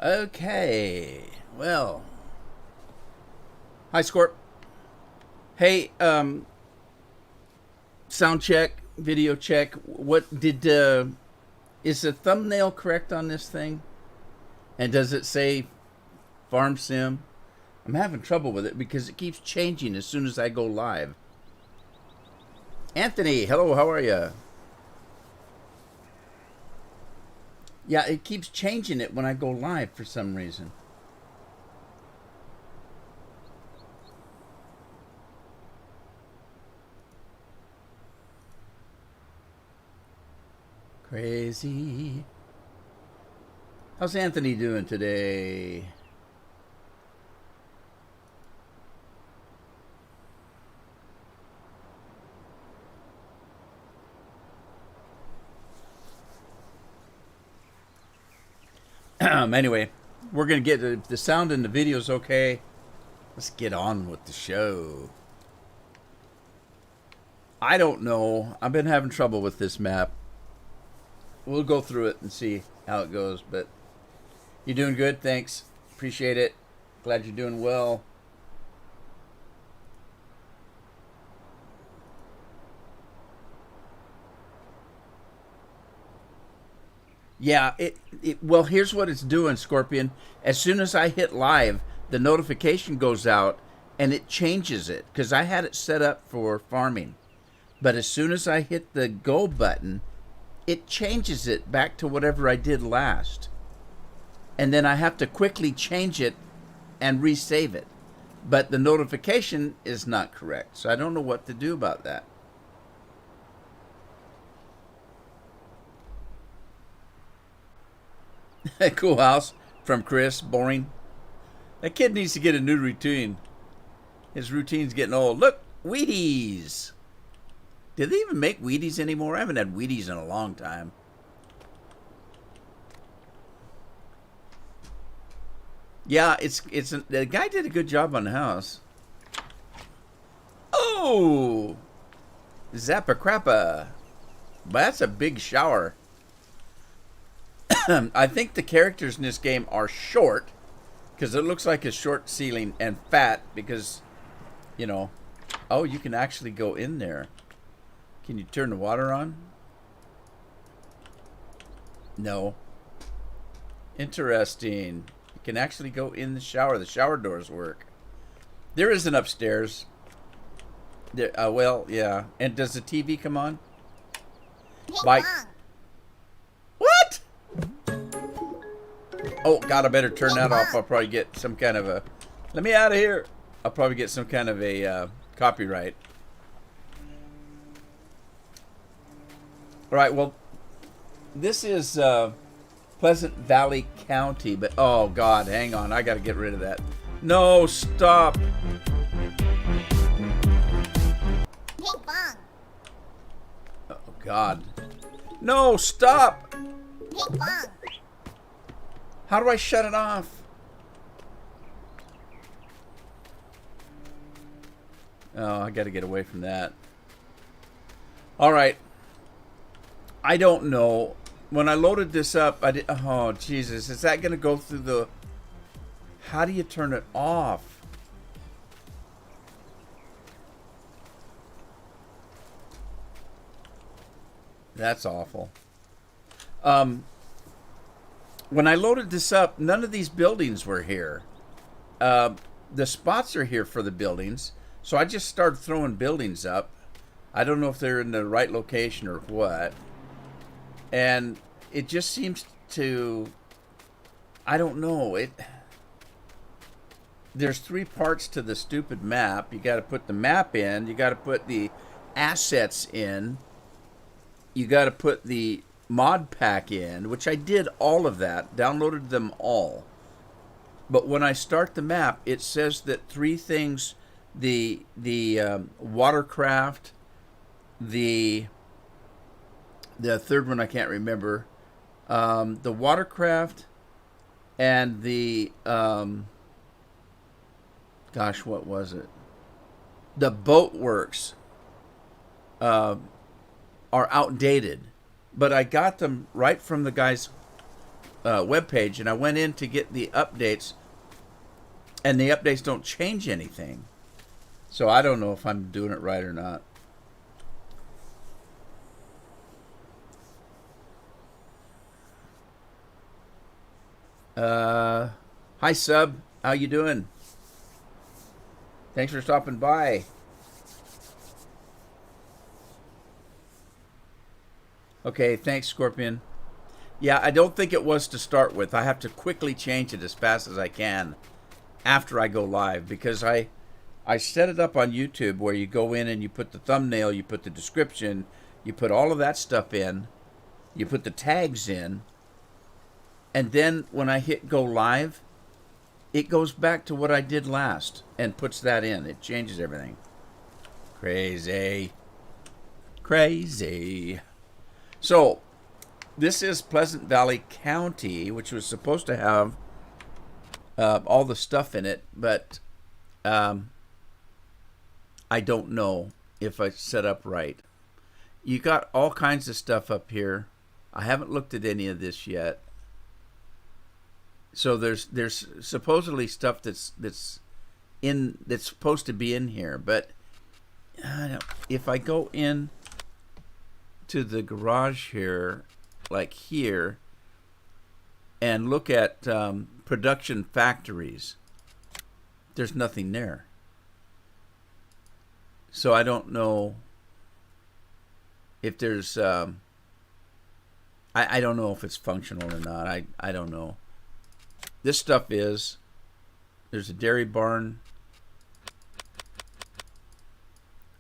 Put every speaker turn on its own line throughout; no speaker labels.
Okay. Well, hi Scorp. Hey, sound check, video check. What did is the thumbnail correct on this thing? And does it say Farm Sim? I'm having trouble with it because it keeps changing as soon as I go live. Anthony, hello, how are you? Yeah, it keeps changing it when I go live for some reason. Crazy. How's Anthony doing today? Anyway, we're going to get the sound and the video's okay. Let's get on with the show. I don't know. I've been having trouble with this map. We'll go through it and see how it goes, but you're doing good. Thanks. Appreciate it. Glad you're doing well. Yeah, well, here's what it's doing, Scorpion. As soon as I hit live, the notification goes out and it changes it because I had it set up for farming. But as soon as I hit the go button, it changes it back to whatever I did last. And then I have to quickly change it and resave it. But the notification is not correct, so I don't know what to do about that. Cool house from Chris. Boring. That kid needs to get a new routine. His routine's getting old. Look, Wheaties. Do they even make Wheaties anymore? I haven't had Wheaties in a long time. Yeah, the guy did a good job on the house. Oh, Zappa Crappa. That's a big shower. I think the characters in this game are short because it looks like a short ceiling, and fat because, you know, oh, you can actually go in there. Can you turn the water on? No. Interesting. You can actually go in the shower. The shower doors work. There is an upstairs. There, well, yeah. And does the TV come on? Like, what? Oh, God, I better turn that off. I'll probably get some kind of a... Let me out of here. I'll probably get some kind of a copyright. All right, well, this is Pleasant Valley County, but oh, God, hang on. I got to get rid of that. No, stop. Oh, God. No, stop. How do I shut it off? Oh, I got to get away from that. All right. I don't know. When I loaded this up, I did. Oh, Jesus. Is that going to go through the... How do you turn it off? That's awful. When I loaded this up, none of these buildings were here. The spots are here for the buildings, so I just started throwing buildings up. I don't know if they're in the right location or what. And it just seems to... I don't know. There's three parts to the stupid map. You got to put the map in. You got to put the assets in. You got to put the mod pack in, which I did all of that, downloaded them all. But when I start the map, it says that three things: the watercraft, the third one I can't remember, the watercraft, and the gosh, what was it? The boat works are outdated. But I got them right from the guy's web page, and I went in to get the updates, and the updates don't change anything. So I don't know if I'm doing it right or not. Hi Sub, how you doing? Thanks for stopping by. Okay, thanks Scorpion. Yeah, I don't think it was to start with. I have to quickly change it as fast as I can after I go live, because I set it up on YouTube where you go in and you put the thumbnail, you put the description, you put all of that stuff in, you put the tags in, and then when I hit go live, it goes back to what I did last and puts that in. It changes everything. Crazy. Crazy. So, this is Pleasant Valley County, which was supposed to have all the stuff in it, but I don't know if I set up right. You got all kinds of stuff up here. I haven't looked at any of this yet. So there's supposedly stuff that's supposed to be in here, but if I go in to the garage here, like here, and look at production factories, there's nothing there. So I don't know if there's I don't know if it's functional or not. I don't know. This stuff is, there's a dairy barn,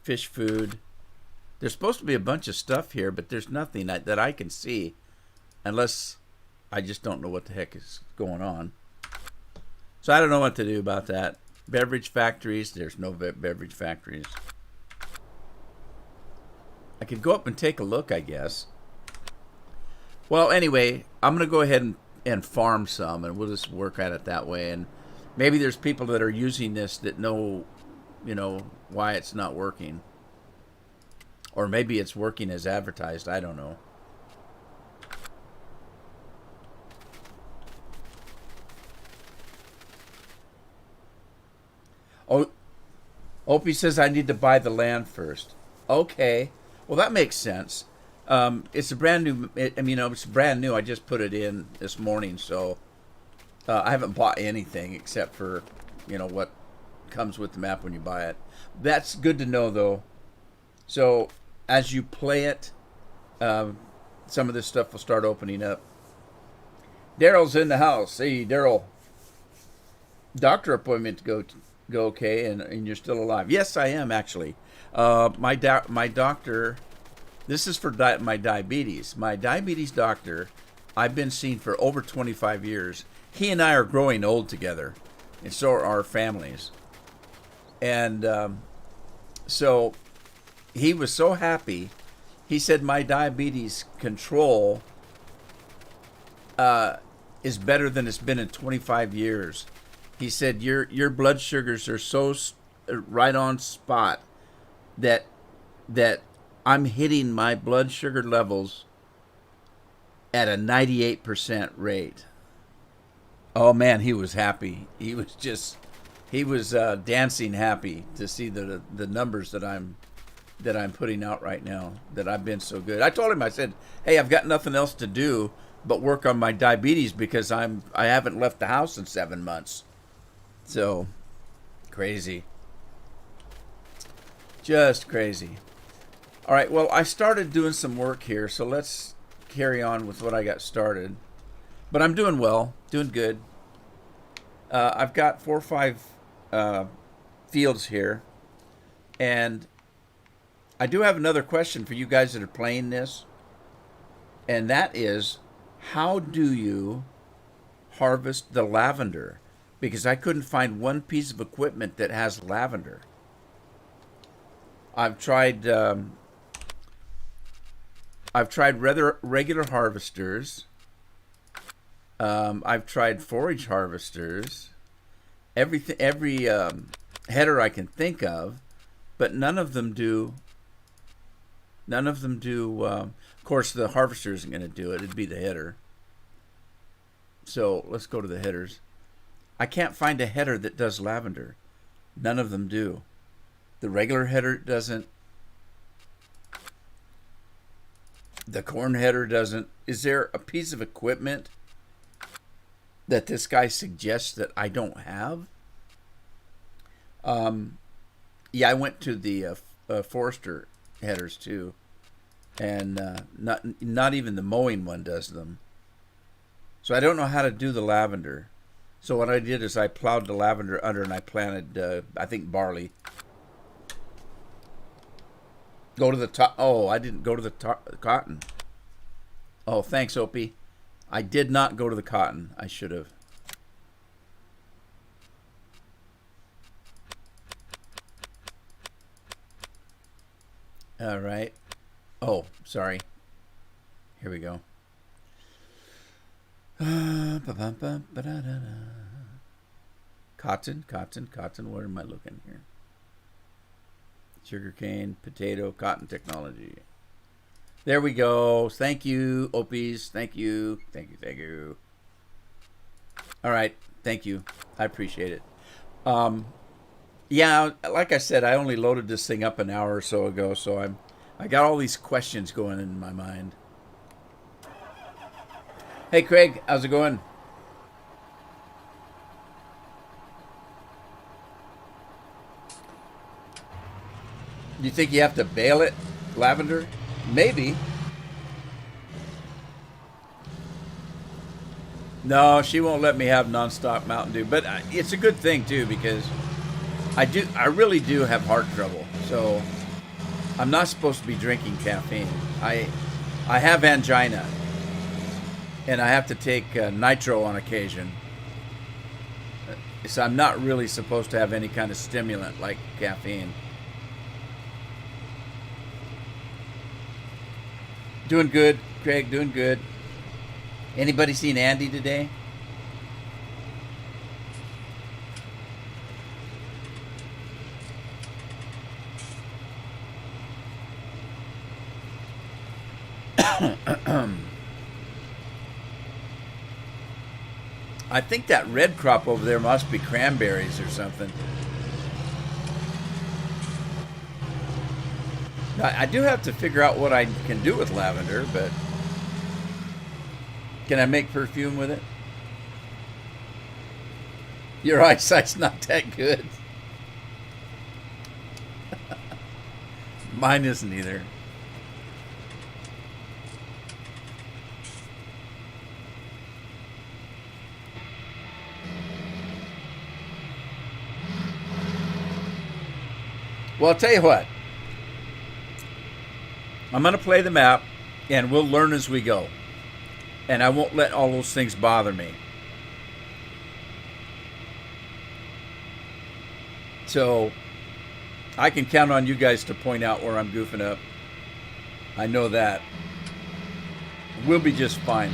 fish food. There's supposed to be a bunch of stuff here, but there's nothing that I can see, unless I just don't know what the heck is going on. So I don't know what to do about that. Beverage factories, there's no beverage factories. I could go up and take a look, I guess. Well, anyway, I'm going to go ahead and farm some, and we'll just work at it that way. And maybe there's people that are using this that know, why it's not working. Or maybe it's working as advertised. I don't know. Oh, Opie says I need to buy the land first. Okay. Well, that makes sense. It's a brand new. It's brand new. I just put it in this morning, so I haven't bought anything except for, what comes with the map when you buy it. That's good to know, though. So as you play it, some of this stuff will start opening up. Daryl's in the house. Hey, Daryl. Doctor appointment to go okay, and you're still alive. Yes, I am actually. My doctor. This is for my diabetes. My diabetes doctor, I've been seeing for over 25 years. He and I are growing old together, and so are our families. And so he was so happy. He said my diabetes control is better than it's been in 25 years. He said your blood sugars are so right on spot that I'm hitting my blood sugar levels at a 98% rate. Oh man, he was happy. He was dancing happy to see the numbers that I'm putting out right now, that I've been so good. I told him, I said, hey, I've got nothing else to do but work on my diabetes because I haven't left the house in 7 months. So crazy. Just crazy. All right, well, I started doing some work here, so let's carry on with what I got started. But I'm doing well, doing good. I've got 4 or 5 fields here, and I do have another question for you guys that are playing this, and that is, how do you harvest the lavender? Because I couldn't find one piece of equipment that has lavender. I've tried regular harvesters. I've tried forage harvesters. Every header I can think of, but none of them do. Of course, the harvester isn't going to do it. It'd be the header. So let's go to the headers. I can't find a header that does lavender. None of them do. The regular header doesn't. The corn header doesn't. Is there a piece of equipment that this guy suggests that I don't have? Yeah, I went to the Forester headers too, and not even the mowing one does them. So I don't know how to do the lavender. So what I did is I plowed the lavender under and I planted, I think, barley. Go to the top. Oh, I didn't go to the cotton. Oh, thanks, Opie. I did not go to the cotton. I should have. All right. Oh, sorry. Here we go. Cotton. What am I looking here? Sugarcane, potato, cotton technology. There we go. Thank you, Opies. Thank you. All right. Thank you. I appreciate it. Yeah, like I said, I only loaded this thing up an hour or so ago, so I got all these questions going in my mind. Hey, Craig, how's it going? You think you have to bale it, lavender? Maybe. No, she won't let me have nonstop Mountain Dew, but it's a good thing too because I really do have heart trouble, so I'm not supposed to be drinking caffeine. I have angina, and I have to take nitro on occasion. So I'm not really supposed to have any kind of stimulant like caffeine. Doing good, Craig, doing good. Anybody seen Andy today? I think that red crop over there must be cranberries or something. I do have to figure out what I can do with lavender, but can I make perfume with it? Your eyesight's not that good. Mine isn't either. Well, I'll tell you what. I'm going to play the map, and we'll learn as we go. And I won't let all those things bother me. So, I can count on you guys to point out where I'm goofing up. I know that. We'll be just fine.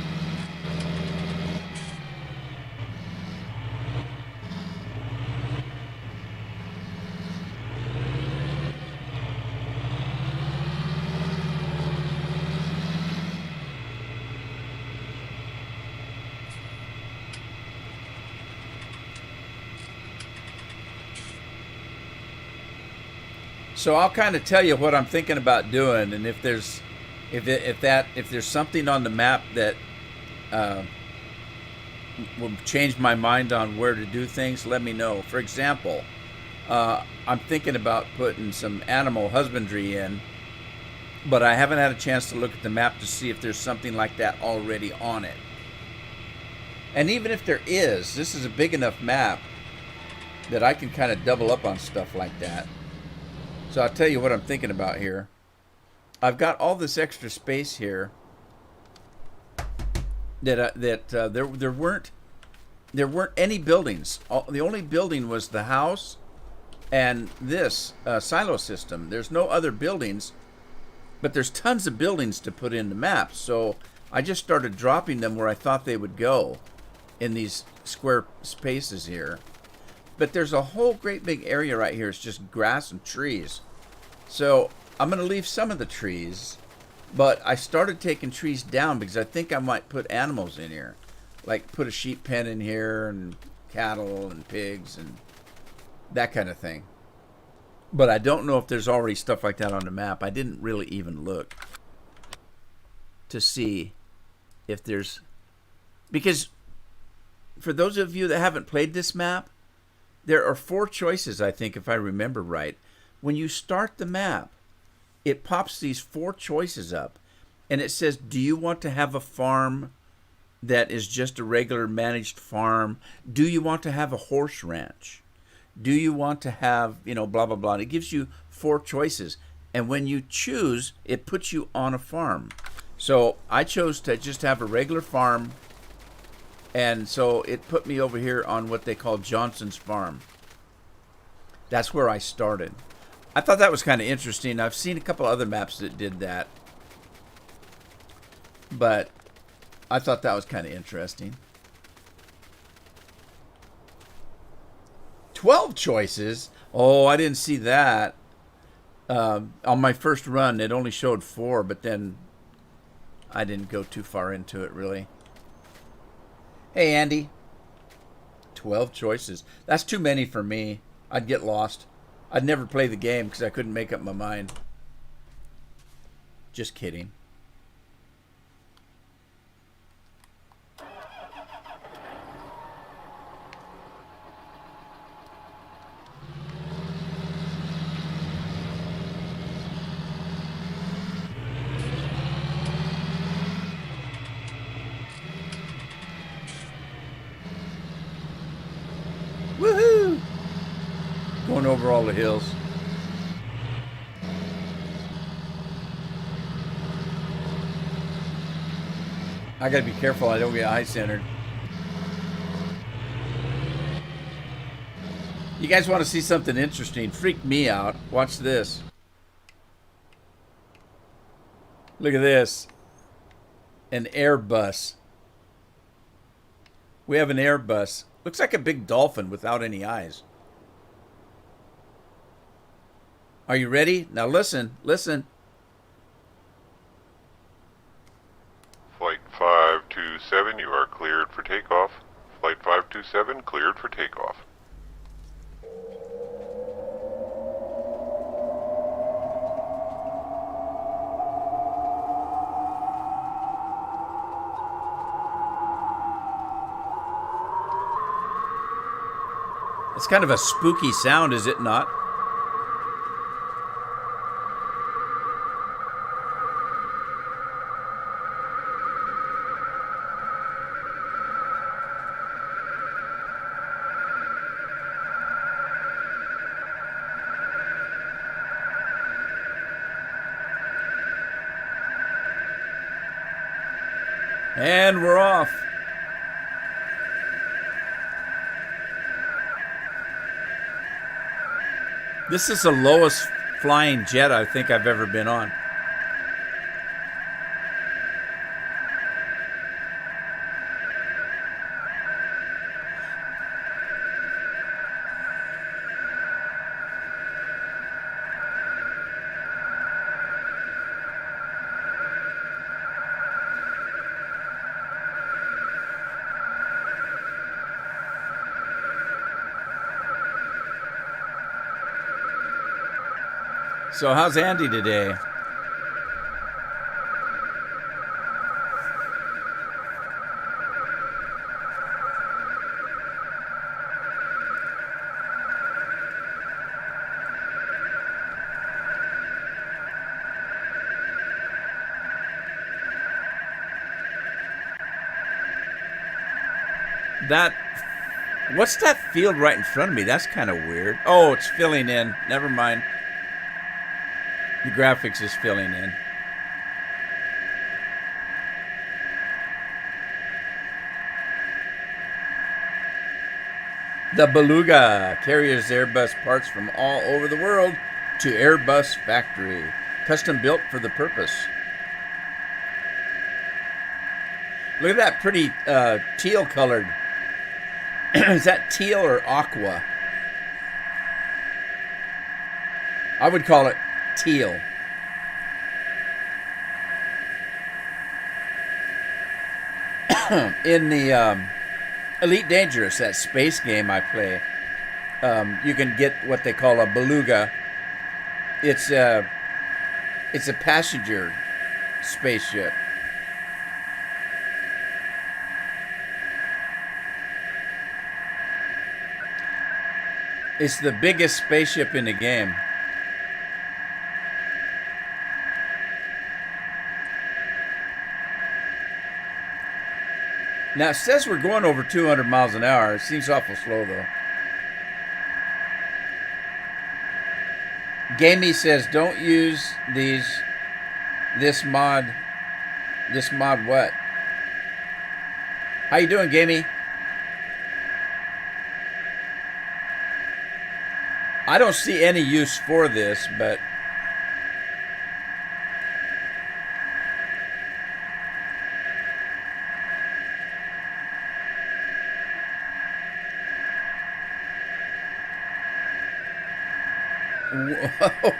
So I'll kind of tell you what I'm thinking about doing, and if there's something on the map that will change my mind on where to do things, let me know. For example, I'm thinking about putting some animal husbandry in, but I haven't had a chance to look at the map to see if there's something like that already on it. And even if there is, this is a big enough map that I can kind of double up on stuff like that. So I'll tell you what I'm thinking about here. I've got all this extra space here that there weren't any buildings. The only building was the house and this silo system. There's no other buildings, but there's tons of buildings to put in the map. So I just started dropping them where I thought they would go in these square spaces here. But there's a whole great big area right here. It's just grass and trees. So I'm going to leave some of the trees, but I started taking trees down because I think I might put animals in here. like put a sheep pen in here and cattle and pigs and that kind of thing. But I don't know if there's already stuff like that on the map. I didn't really even look to see if there's... Because for those of you that haven't played this map, there are 4 choices, I think, if I remember right. When you start the map, it pops these 4 choices up, and it says, do you want to have a farm that is just a regular managed farm? Do you want to have a horse ranch? Do you want to have, blah, blah, blah. And it gives you 4 choices. And when you choose, it puts you on a farm. So I chose to just have a regular farm. And so it put me over here on what they call Johnson's Farm. That's where I started. I thought that was kind of interesting. I've seen a couple other maps that did that. But I thought that was kind of interesting. 12 choices? Oh, I didn't see that. On my first run, it only showed 4, but then I didn't go too far into it, really. Hey, Andy. 12 choices. That's too many for me. I'd get lost. I'd never play the game because I couldn't make up my mind. Just kidding. Woohoo! Going over all the hills. I gotta be careful I don't get eye-centered. You guys want to see something interesting? Freak me out. Watch this. Look at this. An Airbus. We have an Airbus. Looks like a big dolphin without any eyes. Are you ready? Now listen, listen.
Flight 527, you are cleared for takeoff. Flight 527, cleared for takeoff.
It's kind of a spooky sound, is it not? And we're off. This is the lowest flying jet I think I've ever been on. So how's Andy today? What's that field right in front of me? That's kind of weird. Oh, it's filling in. Never mind. The graphics is filling in. The Beluga carries Airbus parts from all over the world to Airbus factory, custom built for the purpose. Look at that pretty teal colored. Is that teal or aqua? I would call it teal. in the Elite Dangerous, that space game I play, you can get what they call a beluga. It's a passenger spaceship. It's the biggest spaceship in the game. Now, it says we're going over 200 miles an hour. It seems awful slow, though. Gamey says, don't use this mod what? How you doing, Gamey? I don't see any use for this, but... Whoa.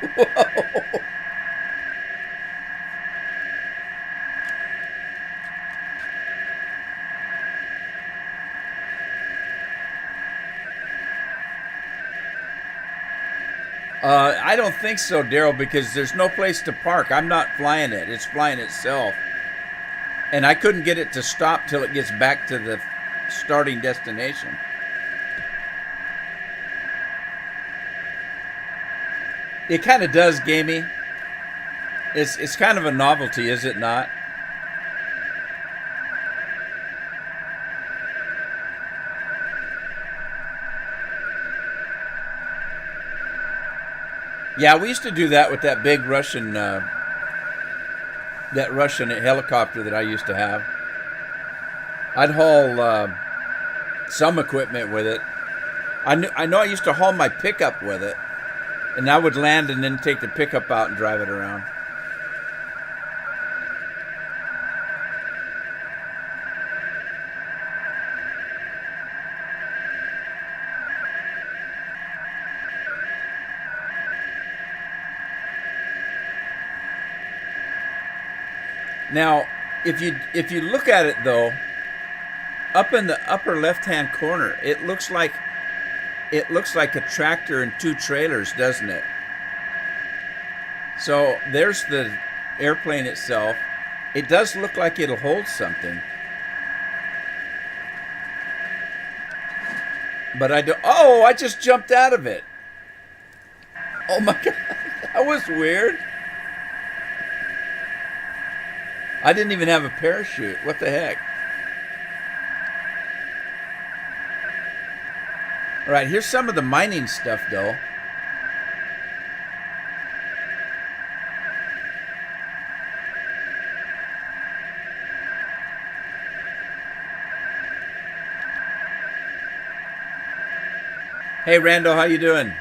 I don't think so, Daryl, because there's no place to park. I'm not flying it. It's flying itself. And I couldn't get it to stop till it gets back to the starting destination. It kind of does, Gamey. It's kind of a novelty, is it not? Yeah, we used to do that with that big Russian helicopter that I used to have. I'd haul some equipment with it. I know I used to haul my pickup with it. And I would land and then take the pickup out and drive it around. Now, if you look at it though, up in the upper left-hand corner, it looks like a tractor and two trailers, doesn't it? So there's the airplane itself. It does look like it'll hold something. But I don't... Oh, I just jumped out of it. Oh my God, that was weird. I didn't even have a parachute. What the heck? All right, here's some of the mining stuff, though. Hey, Randall, how you doing?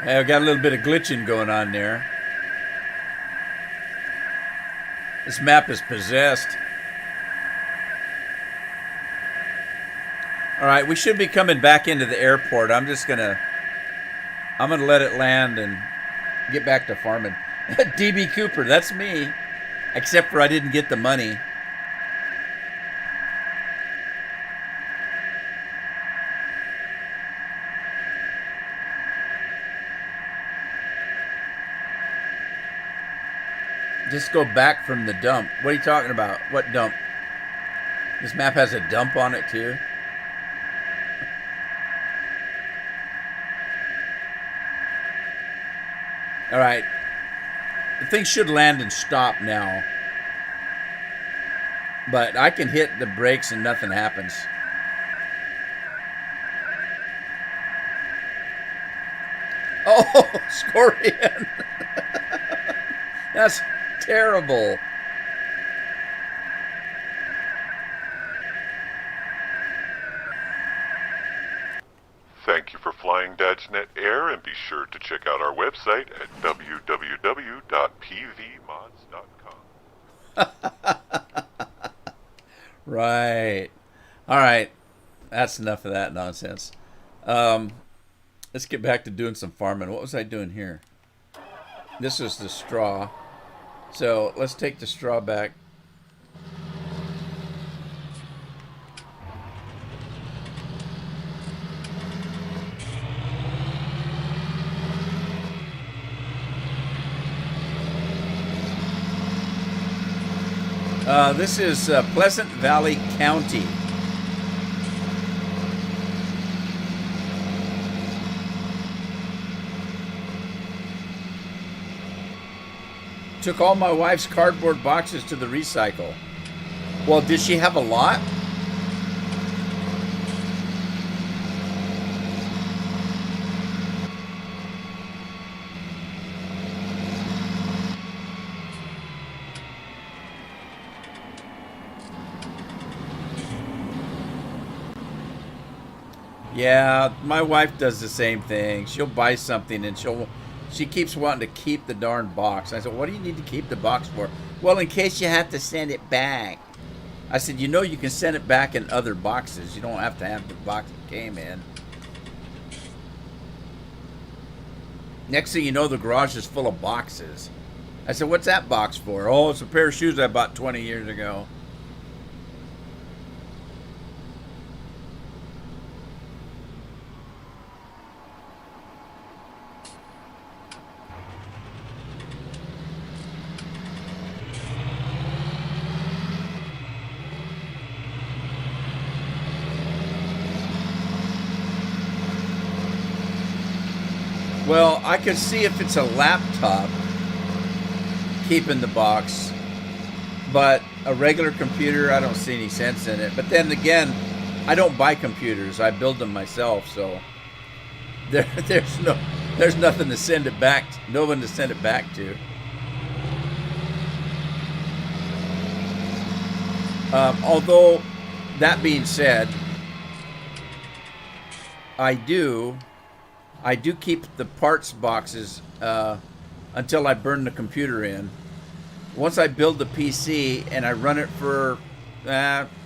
Hey, I got a little bit of glitching going on there. This map is possessed. All right, we should be coming back into the airport. I'm gonna let it land and get back to farming. DB Cooper, that's me. Except for I didn't get the money. Just go back from the dump. What are you talking about? What dump? This map has a dump on it too. All right. The thing should land and stop now. But I can hit the brakes and nothing happens. Oh, Scorpion. That's terrible.
Thank you for flying DadsNet Air, and be sure to check out our website at www.pvmods.com.
Right. All right. That's enough of that nonsense. Let's get back to doing some farming. What was I doing here? This is the straw. So let's take the straw back. This is Pleasant Valley County. Took all my wife's cardboard boxes to the recycle. Well, did she have a lot? Yeah, my wife does the same thing. She'll buy something and she keeps wanting to keep the darn box. I said, "What do you need to keep the box for?" "Well, in case you have to send it back." I said, "You know you can send it back in other boxes. You don't have to have the box it came in." Next thing you know, the garage is full of boxes. I said, "What's that box for?" "Oh, it's a pair of shoes I bought 20 years ago." Well, I could see if it's a laptop keeping the box, but a regular computer, I don't see any sense in it. But then again, I don't buy computers; I build them myself. So there's nothing to send it back, no one to send it back to. Although that being said, I do I do keep the parts boxes until I burn the computer in. Once I build the PC and I run it for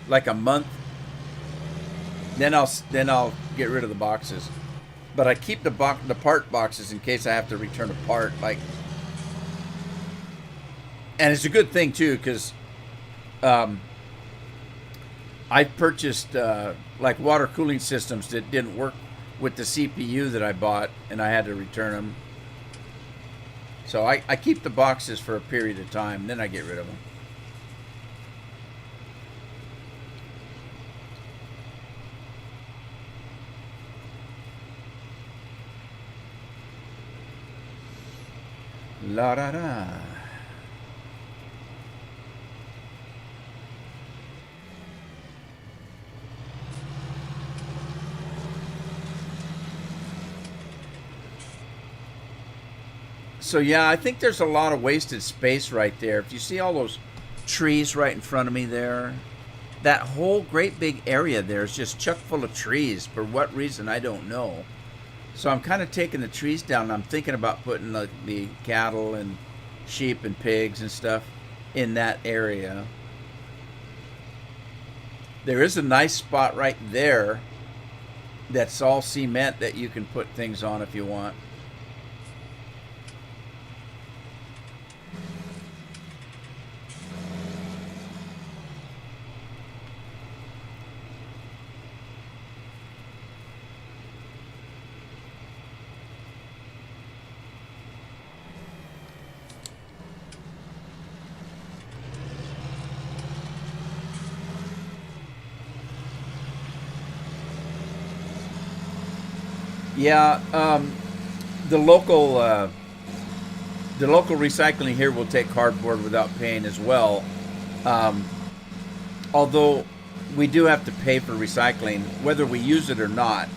like a month, then I'll get rid of the boxes. But I keep the part boxes in case I have to return a part. And it's a good thing too, because I purchased like water cooling systems that didn't work with the CPU that I bought, and I had to return them. So I keep the boxes for a period of time, then I get rid of them. La da da. So yeah, I think there's a lot of wasted space right there. If you see all those trees right in front of me there, that whole great big area there is just chock full of trees. For what reason, I don't know. So I'm kind of taking the trees down. And I'm thinking about putting the cattle and sheep and pigs and stuff in that area. There is a nice spot right there that's all cement that you can put things on if you want. Yeah, the local uh, the local recycling here will take cardboard without paying as well. Um, Although we do have to pay for recycling, whether we use it or not.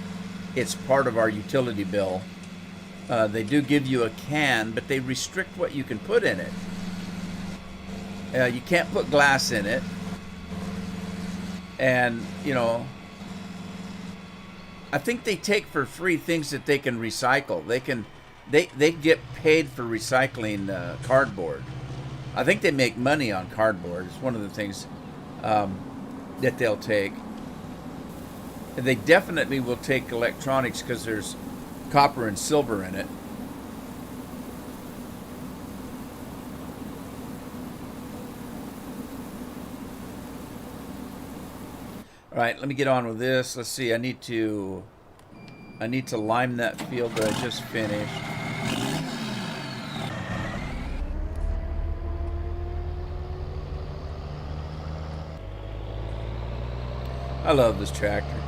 It's part of our utility bill. They do give you a can, but they restrict what you can put in it. You can't put glass in it, and I think they take for free things that they can recycle. They get paid for recycling cardboard. I think they make money on cardboard. It's one of the things that they'll take. And they definitely will take electronics because there's copper and silver in it. All right, let me get on with this. Let's see. I need to lime that field that I just finished. I love this tractor.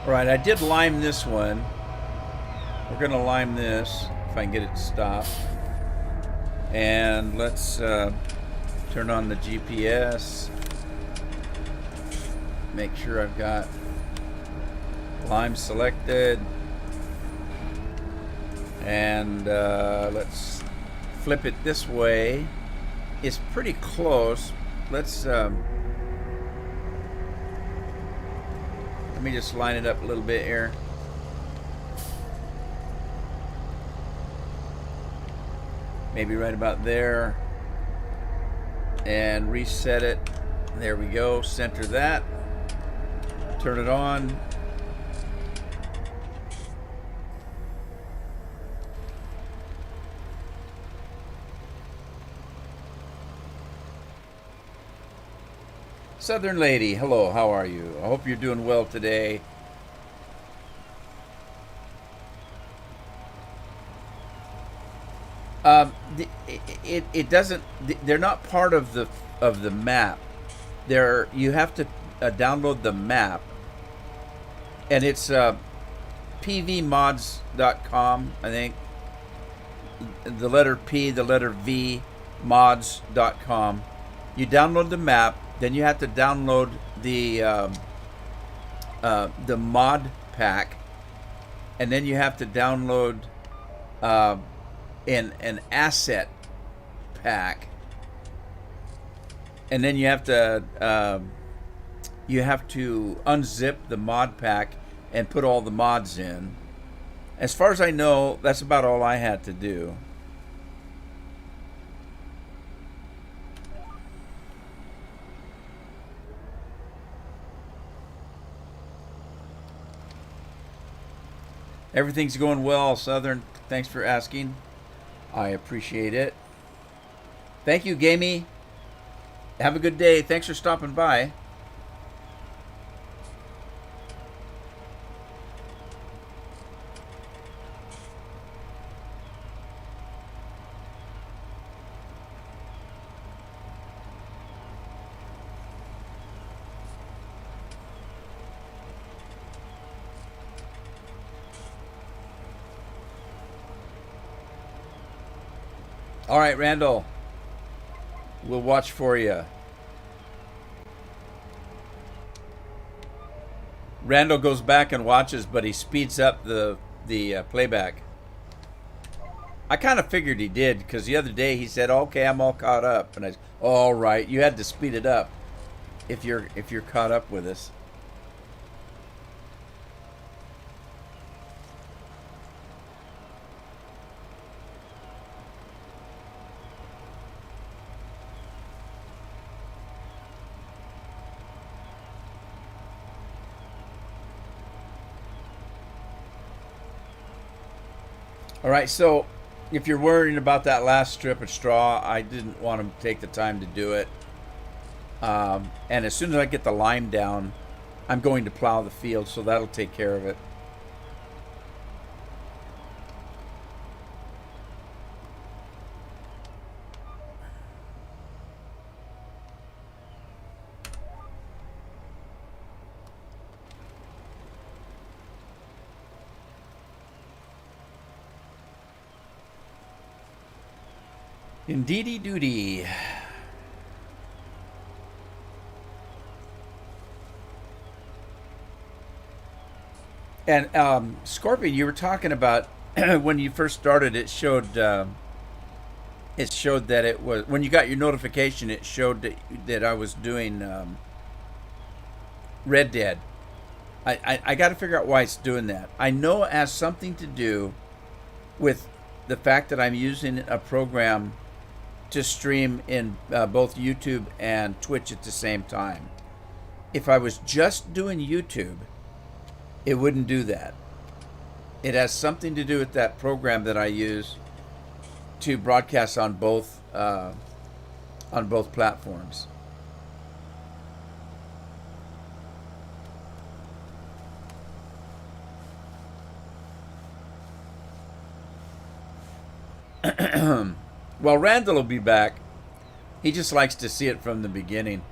All right, I did lime this one. We're going to lime this if I can get it to stop. And let's turn on the GPS. Make sure I've got lime selected. And let's flip it this way. It's pretty close. Let's let me just line it up a little bit here. Maybe right about there. And reset it. There we go. Center that. Turn it on. Southern Lady, hello, how are you? I hope you're doing well today. It doesn't. They're not part of the map. You have to download the map, and it's pvmods.com. I think the letter P, the letter V, mods.com. You download the map. Then you have to download the mod pack, and then you have to download an asset pack, and then you have to unzip the mod pack and put all the mods in. As far as I know, that's about all I had to do. Everything's going well, Southern. Thanks for asking. I appreciate it. Thank you, Gamey. Have a good day. Thanks for stopping by. All right, Randall. We'll watch for you. Randall goes back and watches, but he speeds up the playback. I kind of figured he did, because the other day he said, "Okay, I'm all caught up," and I said, "All right, you had to speed it up if you're caught up with us." All right, so if you're worrying about that last strip of straw, I didn't want to take the time to do it. And as soon as I get the lime down, I'm going to plow the field, so that'll take care of it. Indeedy doody. And Scorpion, you were talking about when you first started. It showed that it was when you got your notification. It showed that I was doing Red Dead. I got to figure out why it's doing that. I know it has something to do with the fact that I'm using a program to stream in both YouTube and Twitch at the same time. If I was just doing YouTube, it wouldn't do that. It has something to do with that program that I use to broadcast on both platforms. Well, Randall will be back. He just likes to see it from the beginning.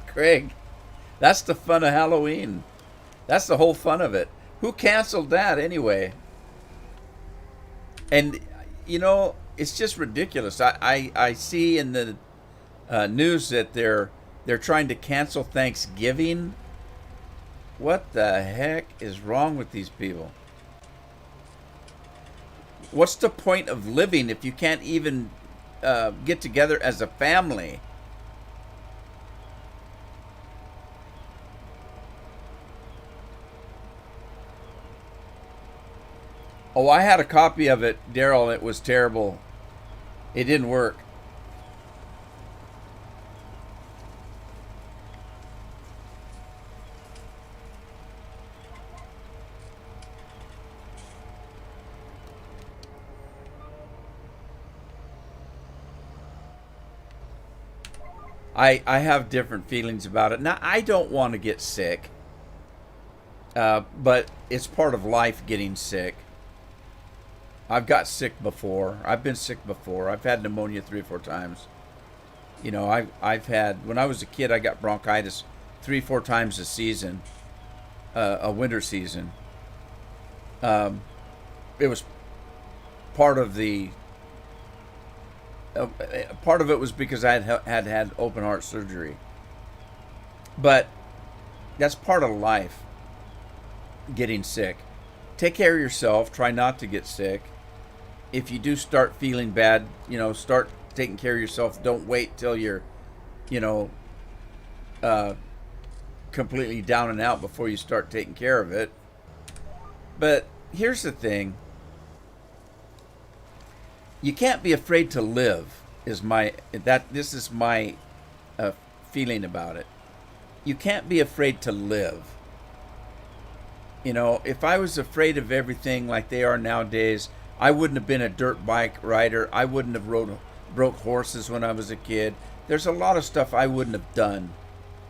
Craig, that's the fun of Halloween. That's the whole fun of it. Who canceled that anyway? And, you know, it's just ridiculous. I see in the news that they're trying to cancel Thanksgiving. What the heck is wrong with these people? What's the point of living if you can't even get together as a family? Oh, I had a copy of it, Daryl. It was terrible. It didn't work. I have different feelings about it. Now, I don't want to get sick, but it's part of life getting sick. I've got sick before. I've been sick before. I've had pneumonia 3 or 4 times. You know, I've had, when I was a kid, I got bronchitis 3 or 4 times a season, a winter season. It was part of the, part of it was because I had open heart surgery. But that's part of life, getting sick. Take care of yourself. Try not to get sick. If you do start feeling bad, you know, start taking care of yourself. Don't wait till you're, you know, completely down and out before you start taking care of it. But here's the thing. You can't be afraid to live. This is my feeling about it. You can't be afraid to live. You know, if I was afraid of everything like they are nowadays, I wouldn't have been a dirt bike rider. I wouldn't have broke horses when I was a kid. There's a lot of stuff I wouldn't have done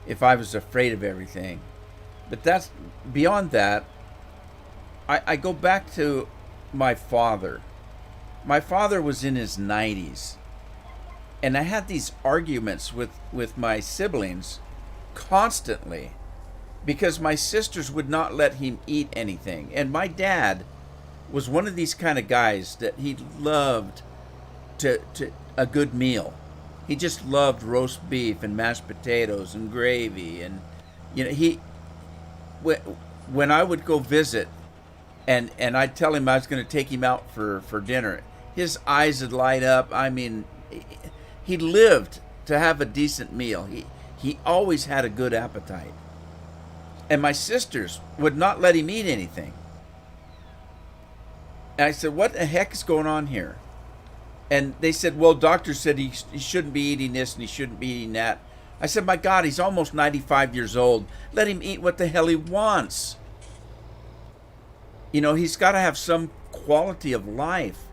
if I was afraid of everything. But that's beyond that. I go back to my father. My father was in his 90s. And I had these arguments with my siblings constantly because my sisters would not let him eat anything. And my dad was one of these kind of guys that he loved to a good meal. He just loved roast beef and mashed potatoes and gravy. And, you know, when I would go visit and I'd tell him I was going to take him out for dinner, his eyes would light up. I mean, he lived to have a decent meal. He always had a good appetite. And my sisters would not let him eat anything. And I said, what the heck is going on here? And they said, well, doctor said he shouldn't be eating this and he shouldn't be eating that. I said, my God, he's almost 95 years old. Let him eat what the hell he wants. You know, he's got to have some quality of life.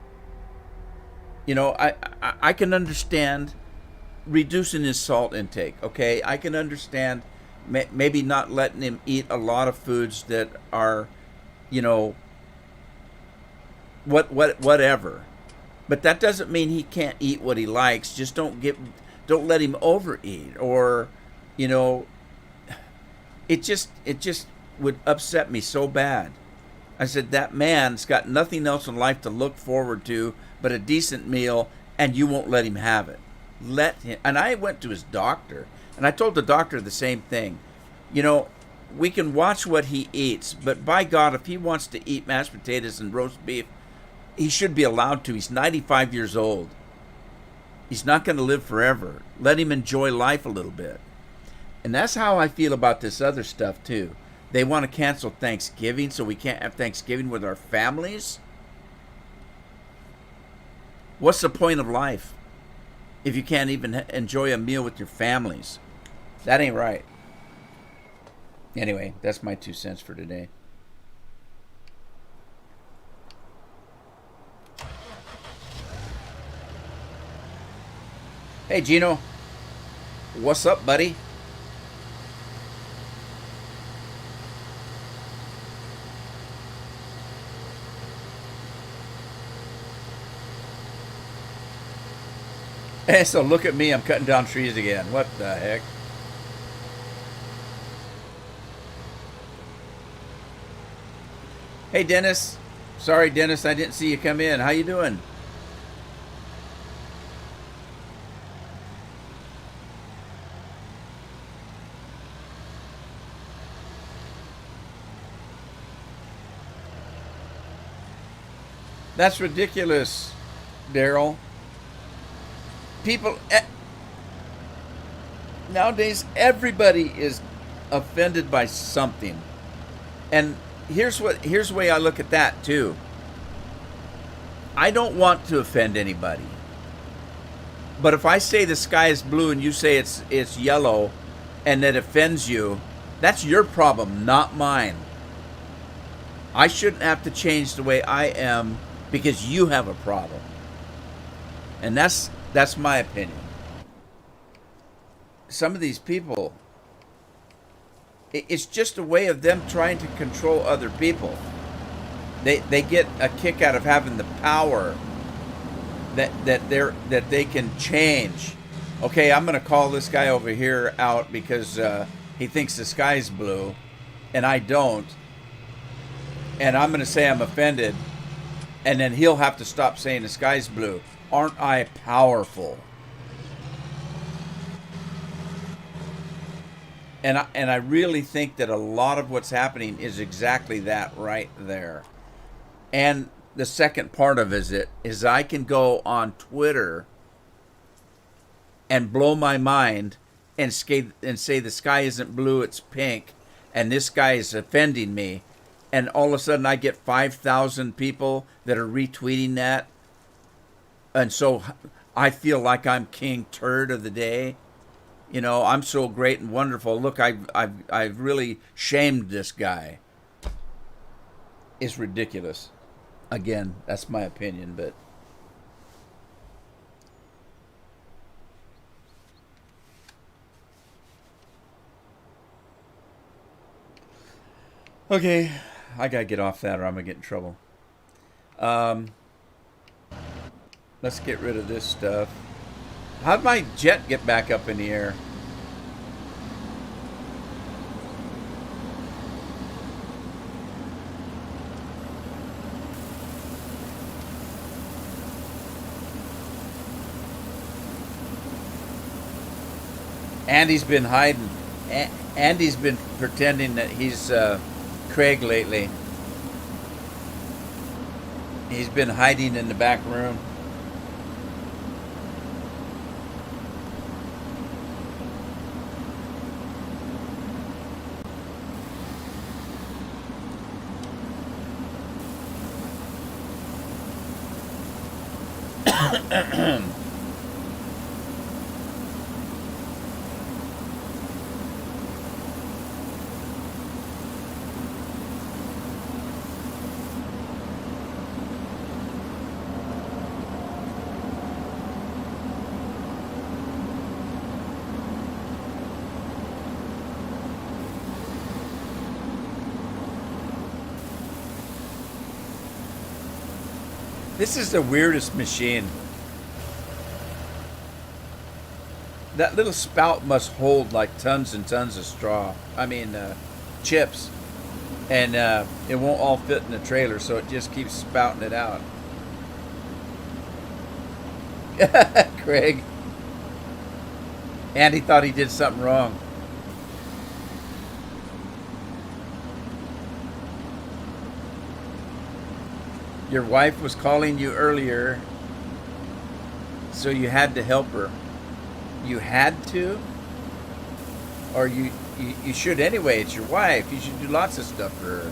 You know, I can understand reducing his salt intake, okay? I can understand Maybe not letting him eat a lot of foods that are, you know, whatever. But that doesn't mean he can't eat what he likes. Just don't let him overeat, or, you know, it just would upset me so bad. I said, that man's got nothing else in life to look forward to but a decent meal, and you won't let him have it. Let him. And I went to his doctor, and I told the doctor the same thing. You know, we can watch what he eats, but by God, if he wants to eat mashed potatoes and roast beef, he should be allowed to. He's 95 years old. He's not going to live forever. Let him enjoy life a little bit. And that's how I feel about this other stuff, too. They want to cancel Thanksgiving so we can't have Thanksgiving with our families. What's the point of life if you can't even enjoy a meal with your families? That ain't right. Anyway, that's my 2 cents for today. Hey, Gino. What's up, buddy? Hey, so look at me. I'm cutting down trees again. What the heck? Hey, Dennis. Sorry, Dennis, I didn't see you come in. How you doing? That's ridiculous, Daryl. People nowadays, everybody is offended by something, and here's the way I look at that too. I don't want to offend anybody, but if I say the sky is blue and you say it's yellow, and that offends you, that's your problem, not mine. I shouldn't have to change the way I am because you have a problem, and that's my opinion. Some of these people, it's just a way of them trying to control other people. They get a kick out of having the power that they can change. Okay, I'm going to call this guy over here out because he thinks the sky's blue, and I don't. And I'm going to say I'm offended, and then he'll have to stop saying the sky's blue. Aren't I powerful? And I really think that a lot of what's happening is exactly that right there. And the second part of it is I can go on Twitter and blow my mind and say the sky isn't blue, it's pink, and this guy is offending me, and all of a sudden I get 5,000 people that are retweeting that, and so I feel like I'm King Turd of the day. You know, I'm so great and wonderful. Look, I've really shamed this guy. It's ridiculous. Again, that's my opinion, but okay, I gotta get off that or I'm gonna get in trouble. Um, let's get rid of this stuff. How'd my jet get back up in the air? Andy's been hiding. Andy's been pretending that he's Craig lately. He's been hiding in the back room. This is the weirdest machine. That little spout must hold like tons and tons of straw. I mean, chips. And it won't all fit in the trailer, so it just keeps spouting it out. Craig. Andy thought he did something wrong. Your wife was calling you earlier, so you had to help her. You had to? Or you should anyway. It's your wife. You should do lots of stuff for her.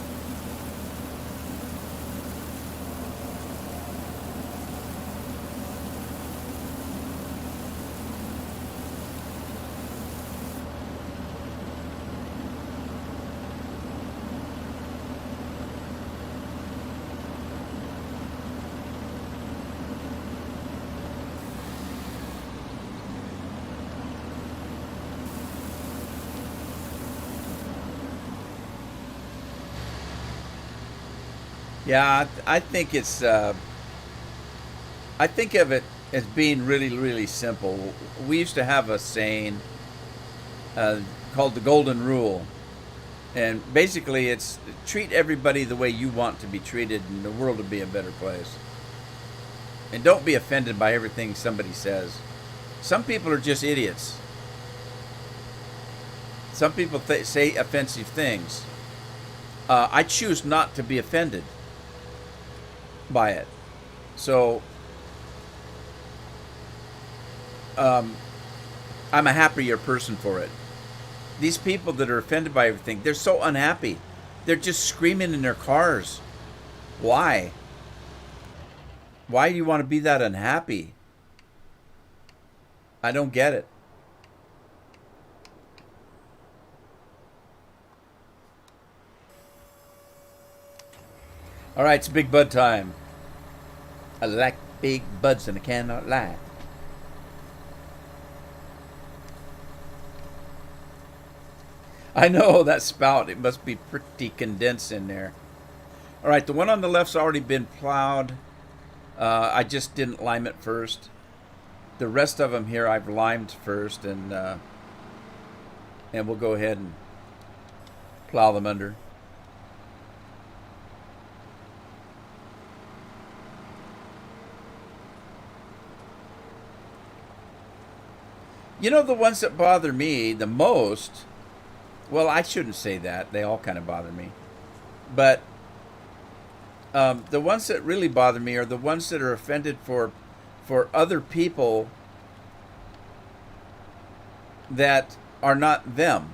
Yeah, I think it's. I think of it as being really, really simple. We used to have a saying uh, called the Golden Rule, and basically, it's treat everybody the way you want to be treated, and the world will be a better place. And don't be offended by everything somebody says. Some people are just idiots. Some people say offensive things. I choose not to be offended by it. So I'm a happier person for it. These people that are offended by everything, they're so unhappy. They're just screaming in their cars. Why? Why do you want to be that unhappy? I don't get it. All right, it's Big Bud time. I like big buds and I cannot lie. I know that spout, it must be pretty condensed in there. All right, the one on the left's already been plowed. I just didn't lime it first. The rest of them here I've limed first, and we'll go ahead and plow them under. You know, the ones that bother me the most, well, I shouldn't say that. They all kind of bother me. But the ones that really bother me are the ones that are offended for other people that are not them.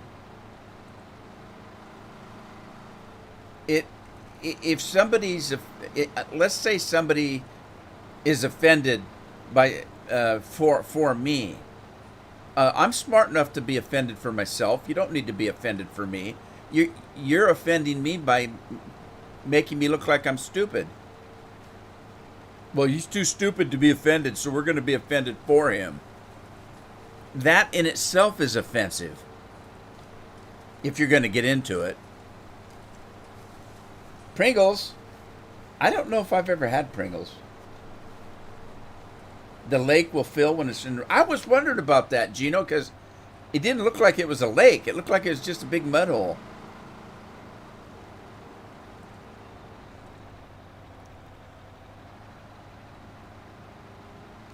If somebody's, let's say somebody is offended by for me. I'm smart enough to be offended for myself. You don't need to be offended for me. You're offending me by making me look like I'm stupid. Well, he's too stupid to be offended, so we're going to be offended for him. That in itself is offensive, if you're going to get into it. Pringles. I don't know if I've ever had Pringles. The lake will fill when it's in. I was wondering about that, Gino, because it didn't look like it was a lake. It looked like it was just a big mud hole.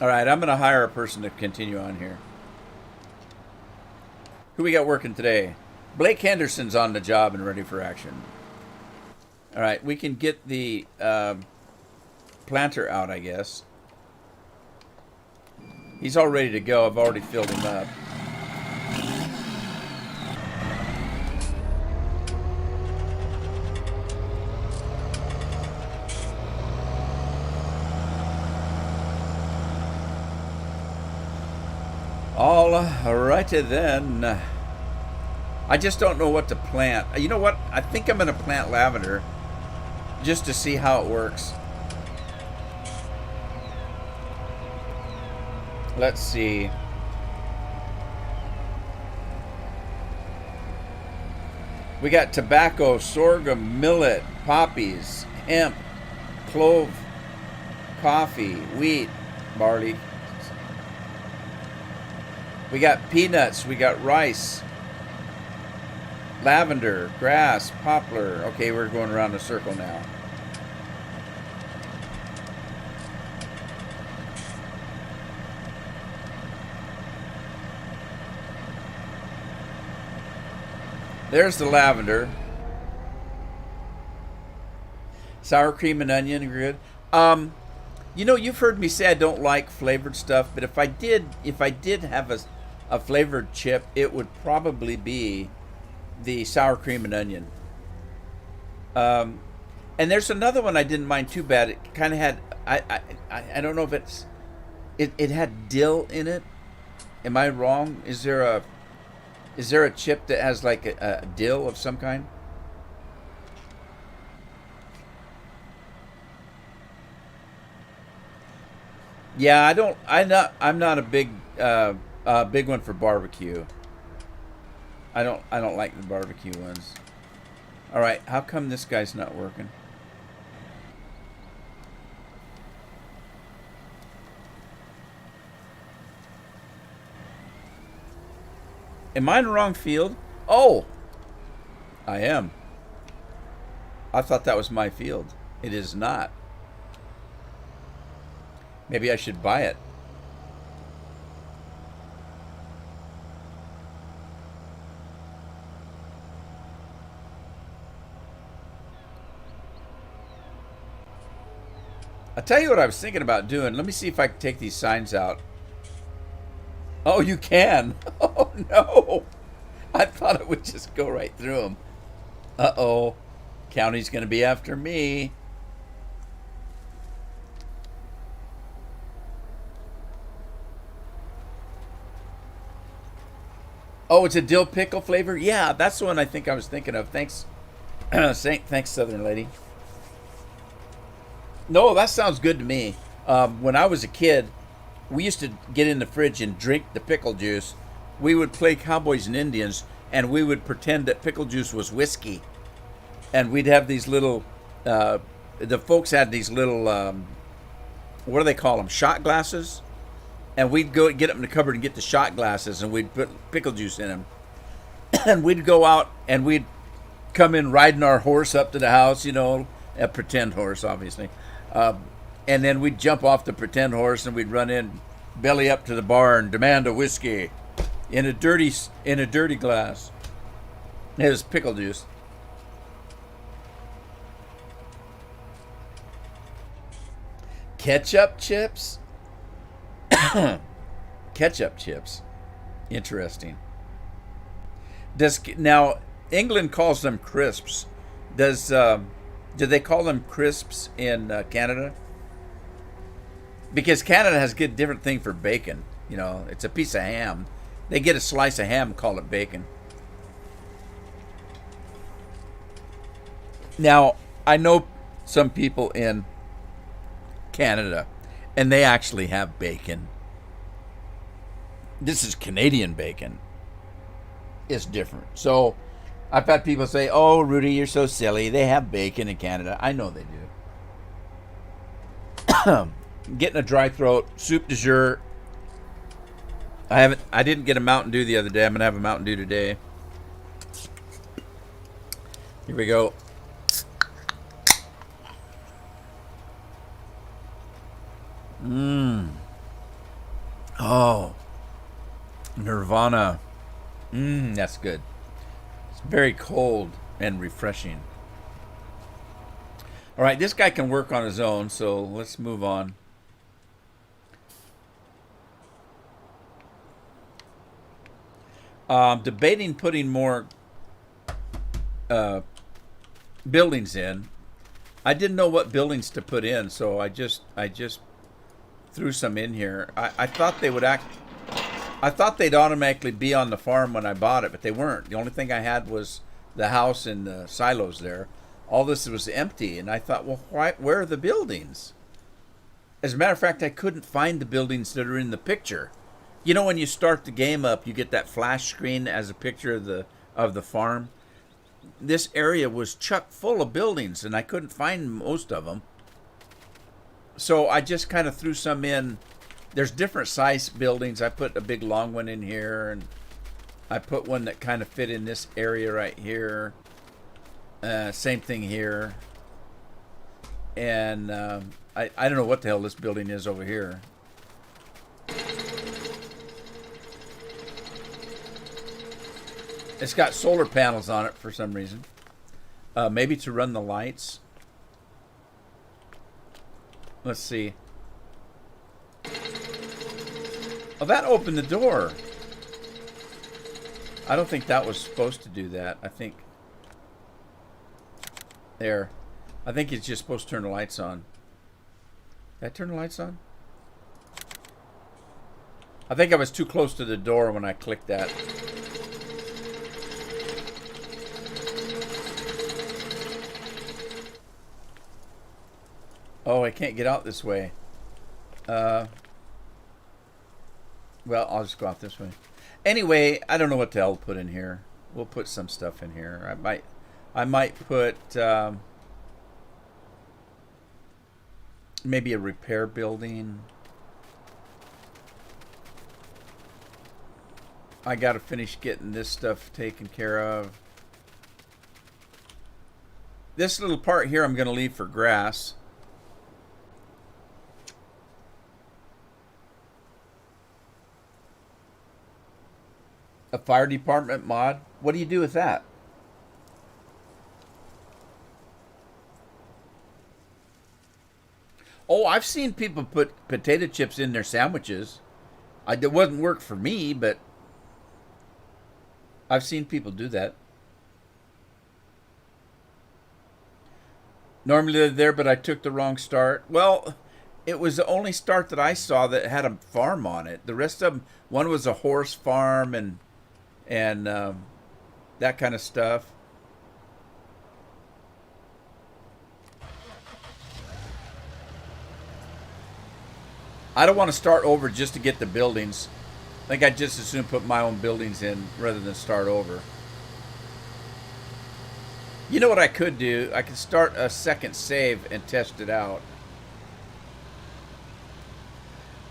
All right, I'm going to hire a person to continue on here. Who we got working today? Blake Henderson's on the job and ready for action. All right, we can get the planter out, I guess. He's all ready to go. I've already filled him up. All righty then. I just don't know what to plant. You know what? I think I'm going to plant lavender just to see how it works. Let's see. We got tobacco, sorghum, millet, poppies, hemp, clove, coffee, wheat, barley. We got peanuts, we got rice, lavender, grass, poplar. Okay, we're going around the circle now. There's the lavender. Sour cream and onion are good. You know, you've heard me say I don't like flavored stuff, but if I did have a flavored chip, it would probably be the sour cream and onion. And there's another one I didn't mind too bad. It kind of had I don't know if it had dill in it. Am I wrong? Is there a chip that has like a dill of some kind? Yeah, I'm not a big one for barbecue. I don't like the barbecue ones. All right, how come this guy's not working? Am I in the wrong field? Oh, I am. I thought that was my field. It is not. Maybe I should buy it. I'll tell you what I was thinking about doing. Let me see if I can take these signs out. Oh, you can. Oh, no. I thought it would just go right through them. Uh-oh. County's going to be after me. Oh, it's a dill pickle flavor? Yeah, that's the one I think I was thinking of. Thanks. Thanks, Southern Lady. No, that sounds good to me. When I was a kid, we used to get in the fridge and drink the pickle juice. We would play cowboys and Indians, and we would pretend that pickle juice was whiskey. And we'd have these little, the folks had these little, what do they call them, shot glasses? And we'd go get up in the cupboard and get the shot glasses, and we'd put pickle juice in them. And we'd go out, and we'd come in riding our horse up to the house, you know, a pretend horse, obviously. And then we'd jump off the pretend horse, and we'd run in, belly up to the bar, and demand a whiskey in a dirty glass. It was pickle juice. Ketchup chips? Ketchup chips. Interesting. Now England calls them crisps. Do they call them crisps in Canada? Because Canada has a different thing for bacon. You know, it's a piece of ham. They get a slice of ham and call it bacon. Now, I know some people in Canada, and they actually have bacon. This is Canadian bacon. It's different. So, I've had people say, "Oh, Rudy, you're so silly. They have bacon in Canada." I know they do. Getting a dry throat. Soup du jour. I didn't get a Mountain Dew the other day. I'm gonna have a Mountain Dew today. Here we go. Oh, Nirvana. That's good. It's very cold and refreshing. All right, this guy can work on his own, so let's move on. Debating putting more buildings in. I didn't know what buildings to put in, so I just threw some in here. I thought they would I thought they'd automatically be on the farm when I bought it, but they weren't. The only thing I had was the house and the silos there. All this was empty, and I thought, well, where are the buildings? As a matter of fact, I couldn't find the buildings that are in the picture. You know, when you start the game up, you get that flash screen as a picture of the farm. This area was chock full of buildings, and I couldn't find most of them. So I just kind of threw some in. There's different size buildings. I put a big long one in here, and I put one that kind of fit in this area right here. Same thing here. And I don't know what the hell this building is over here. It's got solar panels on it for some reason. Maybe to run the lights. Let's see. Oh, that opened the door. I don't think that was supposed to do that. I think... There. I think it's just supposed to turn the lights on. Did I turn the lights on? I think I was too close to the door when I clicked that. Oh, I can't get out this way. Well, I'll just go out this way. Anyway, I don't know what the hell to put in here. We'll put some stuff in here. I might put maybe a repair building. I got to finish getting this stuff taken care of. This little part here I'm going to leave for grass. A fire department mod? What do you do with that? Oh, I've seen people put potato chips in their sandwiches. It wouldn't work for me, but I've seen people do that. Normally they're there, but I took the wrong start. Well, it was the only start that I saw that had a farm on it. The rest of them, one was a horse farm and that kind of stuff. I don't want to start over just to get the buildings. I think I'd just as soon put my own buildings in rather than start over. You know what I could do? I could start a second save and test it out.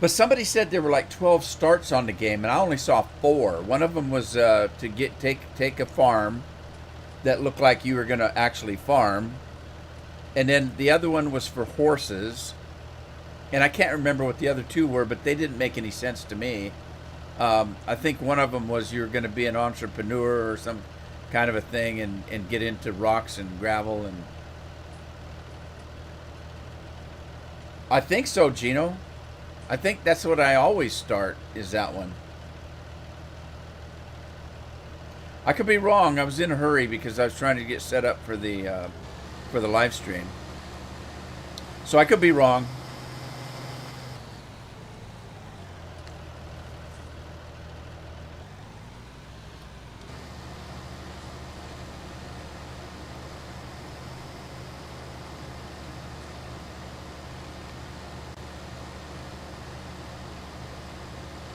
But somebody said there were like 12 starts on the game, and I only saw 4. One of them was to take a farm that looked like you were going to actually farm. And then the other one was for horses. And I can't remember what the other 2 were, but they didn't make any sense to me. I think one of them was you're going to be an entrepreneur or some kind of a thing and get into rocks and gravel. And I think so, Gino. I think that's what I always start, is that one. I could be wrong. I was in a hurry because I was trying to get set up for the live stream. So I could be wrong.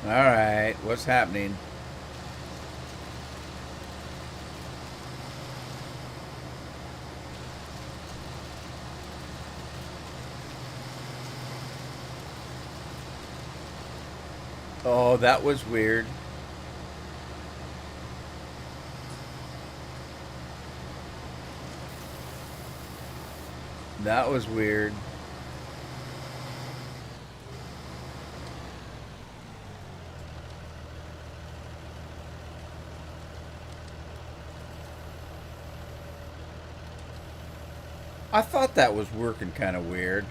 All right, what's happening? Oh, that was weird. That was weird. I thought that was working kind of weird.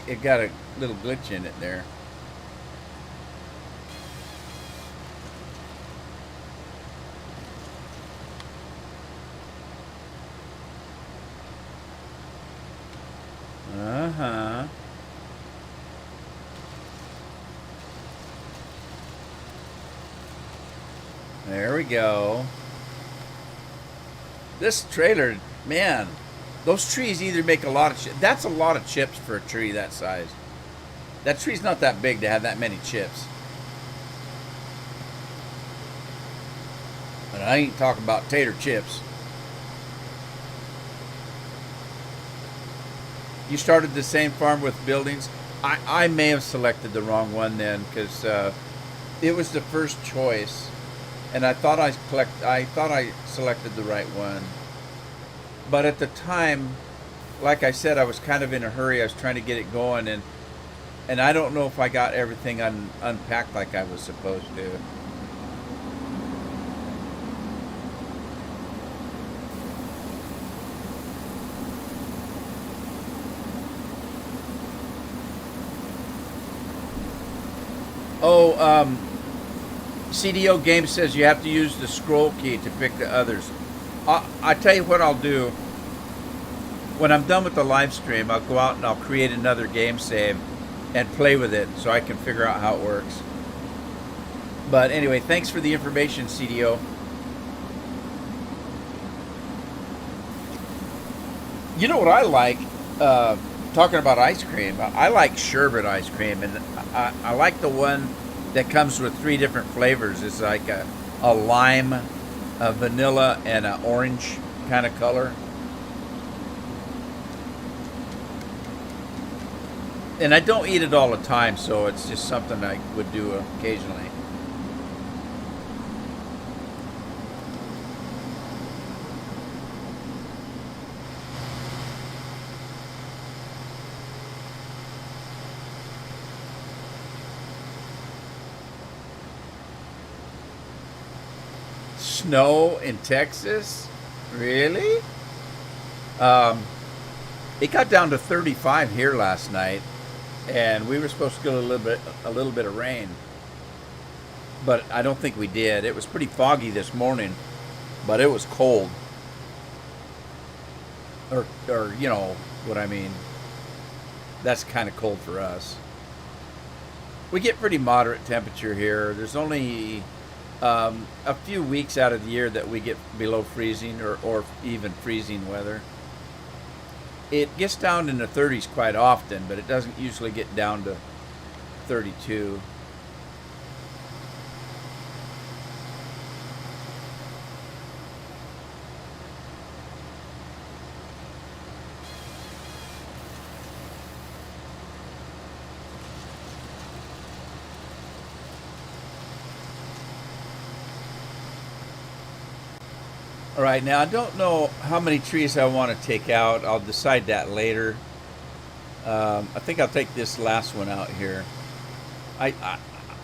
It got a little glitch in it there. Uh-huh. There we go. This trailer, man, those trees either make a lot of chips. That's a lot of chips for a tree that size. That tree's not that big to have that many chips. And I ain't talking about tater chips. You started the same farm with buildings. I may have selected the wrong one then because it was the first choice, and I thought I selected the right one. But at the time, like I said, I was kind of in a hurry. I was trying to get it going, and I don't know if I got everything unpacked like I was supposed to. Oh, CDO Game says you have to use the scroll key to pick the others. I tell you what I'll do. When I'm done with the live stream, I'll go out and I'll create another game save and play with it so I can figure out how it works. But anyway, thanks for the information, CDO. You know what I like? Talking about ice cream, I like sherbet ice cream, and I like the one that comes with 3 different flavors. It's like a lime, a vanilla, and an orange kind of color. And I don't eat it all the time, so it's just something I would do occasionally. Snow in Texas? Really? It got down to 35 here last night, and we were supposed to get a little bit of rain, but I don't think we did. It was pretty foggy this morning, but it was cold. Or you know what I mean. That's kind of cold for us. We get pretty moderate temperature here. There's only a few weeks out of the year that we get below freezing or even freezing weather. It gets down in the 30s quite often, but it doesn't usually get down to 32. All right, now I don't know how many trees I want to take out. I'll decide that later. I think I'll take this last one out here. I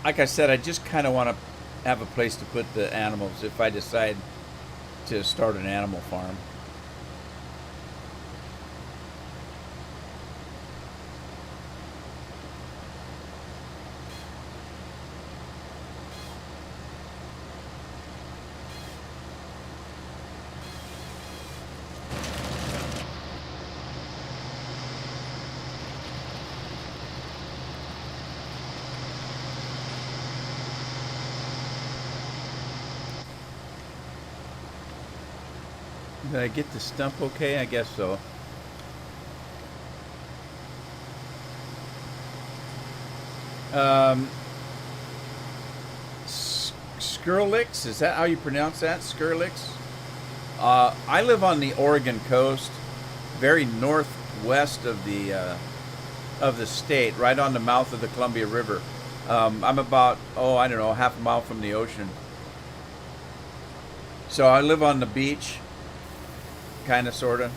like I said, I just kind of want to have a place to put the animals if I decide to start an animal farm. Did I get the stump okay? I guess so. Skrillex, is that how you pronounce that? Skrillex? I live on the Oregon coast, very northwest of the state, right on the mouth of the Columbia River. I'm about, I don't know, half a mile from the ocean. So I live on the beach, kind of, sort of.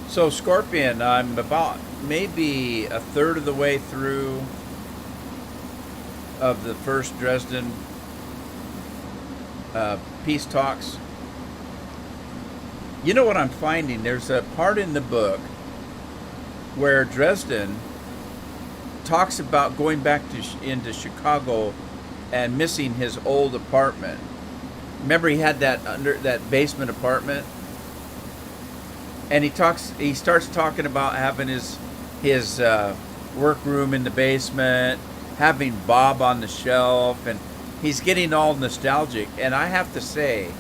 So Scorpion, I'm about maybe a third of the way through of the first Dresden peace talks. You know what I'm finding? There's a part in the book where Dresden talks about going back into Chicago and missing his old apartment. Remember, he had that basement apartment, and he starts talking about having his workroom in the basement, having Bob on the shelf, and he's getting all nostalgic. And I have to say,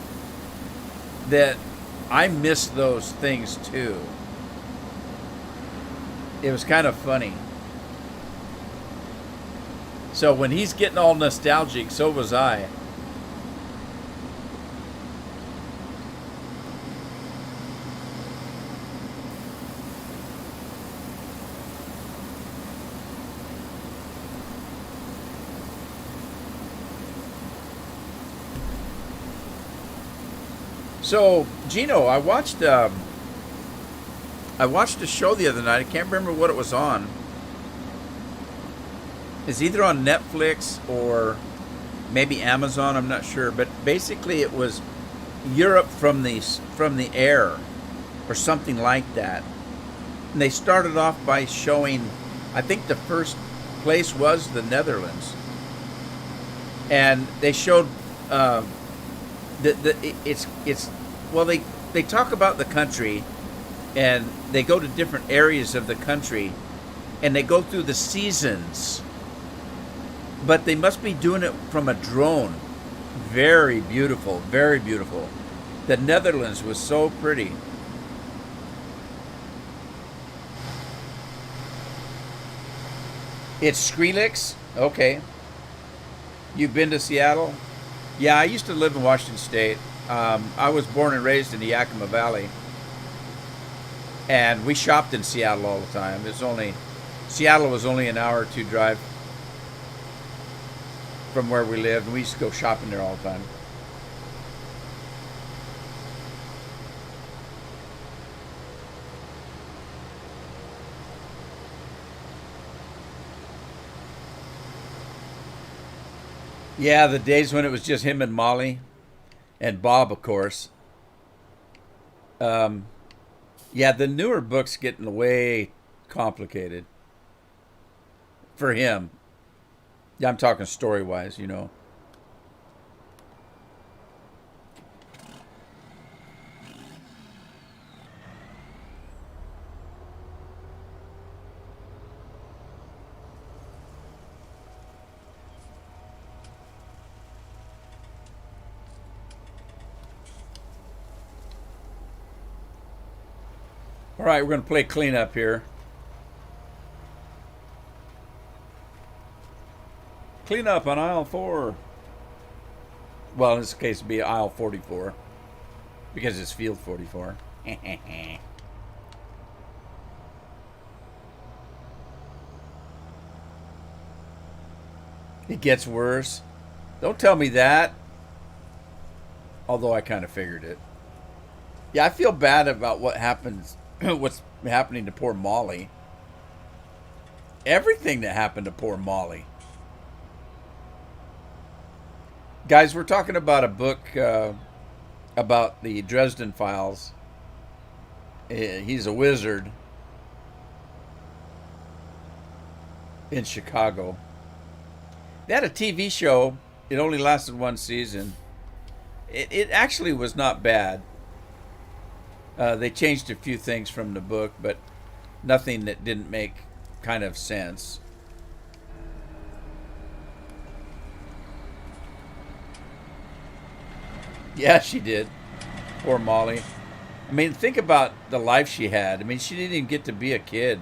that I missed those things too. It was kind of funny. So when he's getting all nostalgic, so was I. So Gino, I watched a show the other night. I can't remember what it was on. It's either on Netflix or maybe Amazon. I'm not sure, but basically it was Europe from the air, or something like that. And they started off by showing, I think the first place was the Netherlands, and they showed it's well, they talk about the country, and they go to different areas of the country, and they go through the seasons, but they must be doing it from a drone. Very beautiful, very beautiful. The Netherlands was so pretty. It's Skrillex? Okay. You've been to Seattle? Yeah, I used to live in Washington State. I was born and raised in the Yakima Valley, and we shopped in Seattle all the time. Seattle was only an hour or two drive from where we lived, and we used to go shopping there all the time. Yeah, the days when it was just him and Molly, and Bob, of course. Yeah, the newer books getting way complicated for him. Yeah, I'm talking story wise, you know. All right, we're going to play cleanup here. Cleanup on aisle 4. Well, in this case, it'd be aisle 44 because it's field 44. It gets worse. Don't tell me that. Although I kind of figured it. Yeah, I feel bad about what's happening to poor Molly. Everything that happened to poor Molly. Guys, we're talking about a book about the Dresden Files. He's a wizard in Chicago. They had a TV show. It only lasted one season. It actually was not bad. They changed a few things from the book, but nothing that didn't make kind of sense. Yeah, she did. Poor Molly. I mean, think about the life she had. I mean, she didn't even get to be a kid.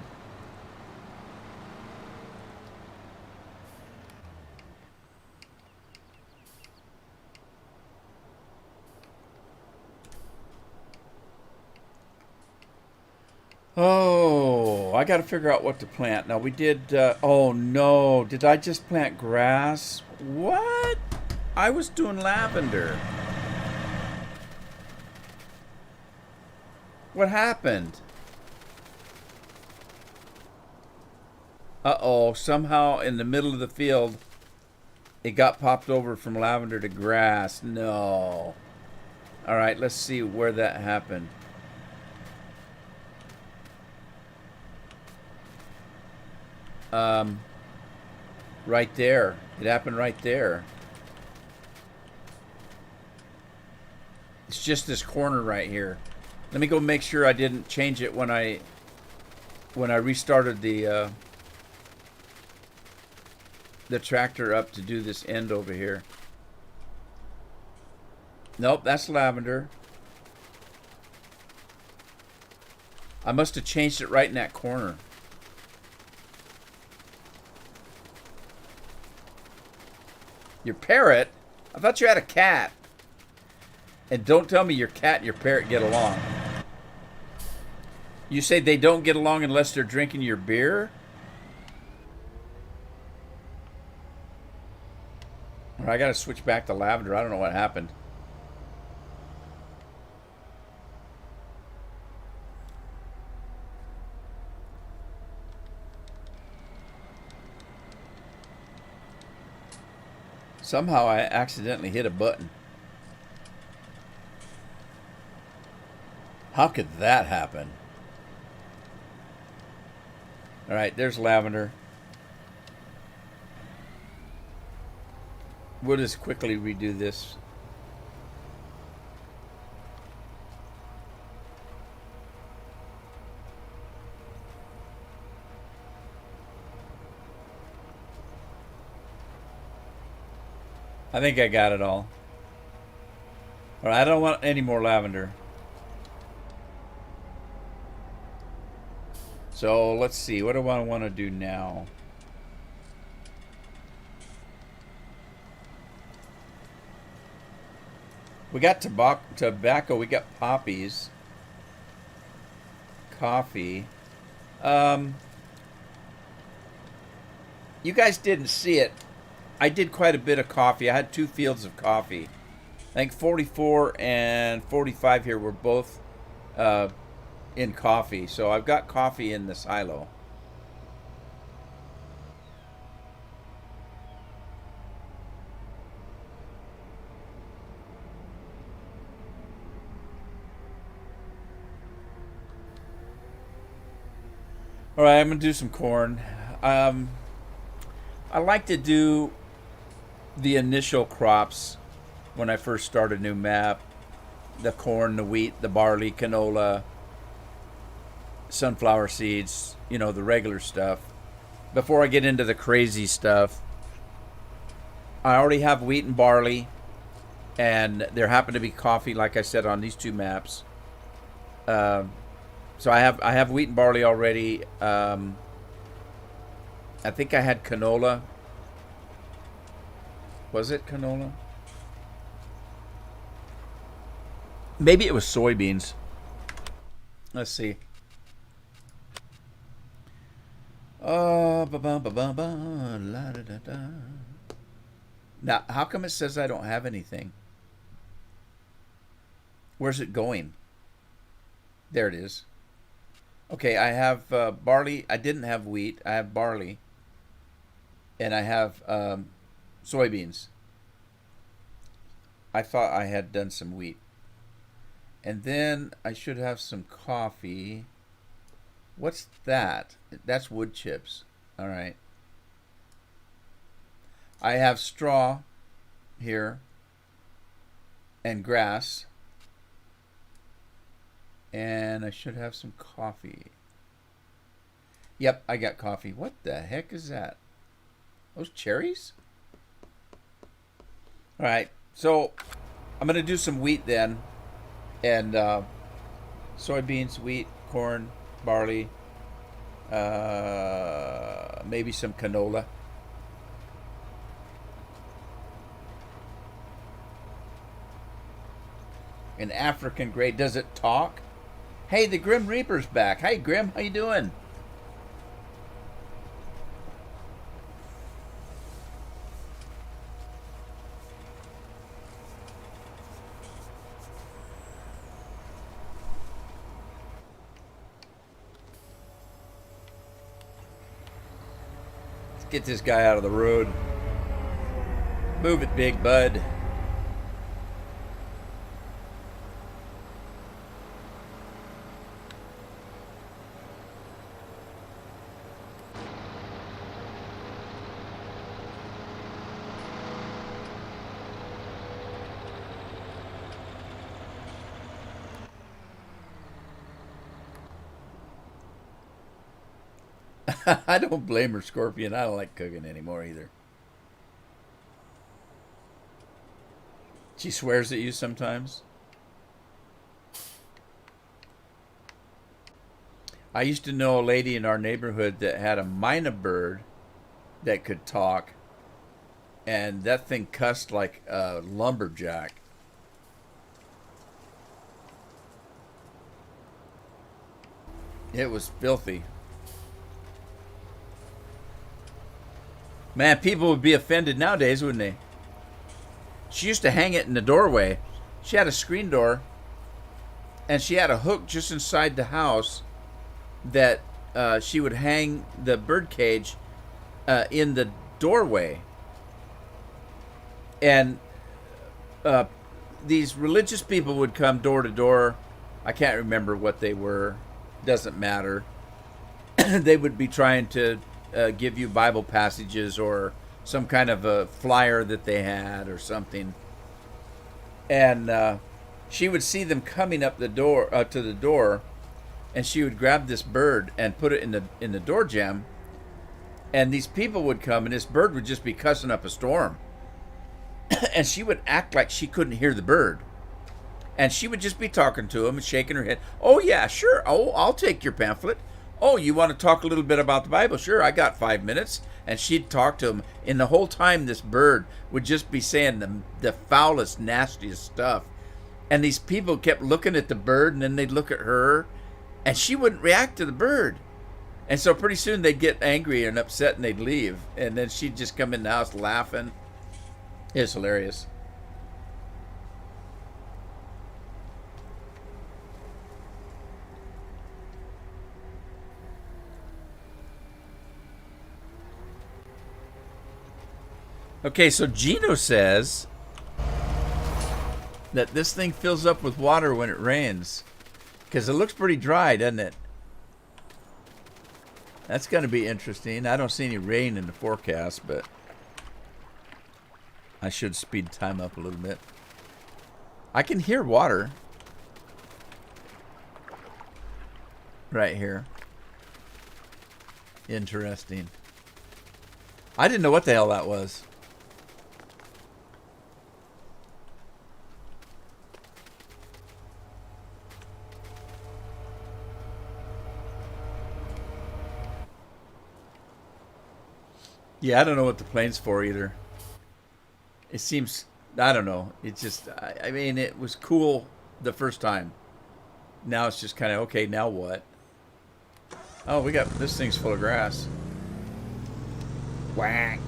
Oh, I got to figure out what to plant. Now, we did... oh, no. Did I just plant grass? What? I was doing lavender. What happened? Uh-oh. Somehow, in the middle of the field, it got popped over from lavender to grass. No. All right, let's see where that happened. Right there. It happened right there. It's just this corner right here. Let me go make sure I didn't change it when I restarted the tractor up to do this end over here. Nope, that's lavender. I must have changed it right in that corner. Your parrot? I thought you had a cat. And don't tell me your cat and your parrot get along. You say they don't get along unless they're drinking your beer? I gotta switch back to lavender. I don't know what happened. Somehow I accidentally hit a button. How could that happen? All right, there's lavender. We'll just quickly redo this. I think I got it all. All right, I don't want any more lavender. So let's see. What do I want to do now? We got tobacco. We got poppies. Coffee. You guys didn't see it. I did quite a bit of coffee. I had 2 fields of coffee. I think 44 and 45 here were both in coffee. So I've got coffee in the silo. All right, I'm going to do some corn. I like to do the initial crops when I first start a new map. The corn, the wheat, the barley, canola, sunflower seeds, you know, the regular stuff. Before I get into the crazy stuff, I already have wheat and barley, and there happen to be coffee, like I said, on these 2 maps. So I have wheat and barley already. I think I had canola. Was it canola? Maybe it was soybeans. Let's see. La, da, da, da. Now, how come it says I don't have anything? Where's it going? There it is. Okay, I have barley. I didn't have wheat. I have barley. And I have soybeans. I thought I had done some wheat. And then I should have some coffee. What's that? That's wood chips. All right. I have straw here and grass. And I should have some coffee. Yep, I got coffee. What the heck is that? Those cherries? All right, so I'm going to do some wheat then. And soybeans, wheat, corn, barley, maybe some canola. An African gray. Does it talk? Hey, the Grim Reaper's back. Hey, Grim, how you doing? Let's get this guy out of the road. Move it, big bud. I don't blame her, Scorpion. I don't like cooking anymore either. She swears at you sometimes. I used to know a lady in our neighborhood that had a mynah bird that could talk, and that thing cussed like a lumberjack. It was filthy. Man, people would be offended nowadays, wouldn't they? She used to hang it in the doorway. She had a screen door, and she had a hook just inside the house that she would hang the bird cage in the doorway. And these religious people would come door to door. I can't remember what they were. Doesn't matter. They would be trying to give you Bible passages or some kind of a flyer that they had or something. And she would see them coming up the door to the door, and she would grab this bird and put it in the door jamb. And these people would come, and this bird would just be cussing up a storm. And she would act like she couldn't hear the bird. And she would just be talking to him and shaking her head. Oh, yeah, sure. Oh, I'll take your pamphlet. Oh, you want to talk a little bit about the Bible? Sure, I got 5 minutes. And she'd talk to him. And the whole time, this bird would just be saying the foulest, nastiest stuff. And these people kept looking at the bird, and then they'd look at her. And she wouldn't react to the bird. And so pretty soon they'd get angry and upset, and they'd leave. And then she'd just come in the house laughing. It was hilarious. Okay, so Gino says that this thing fills up with water when it rains, because it looks pretty dry, doesn't it? That's going to be interesting. I don't see any rain in the forecast, but I should speed time up a little bit. I can hear water right here. Interesting. I didn't know what the hell that was. Yeah, I don't know what the plane's for either. It seems, I don't know. It just, I mean, it was cool the first time. Now it's just kind of, okay, now what? Oh, this thing's full of grass. Whack.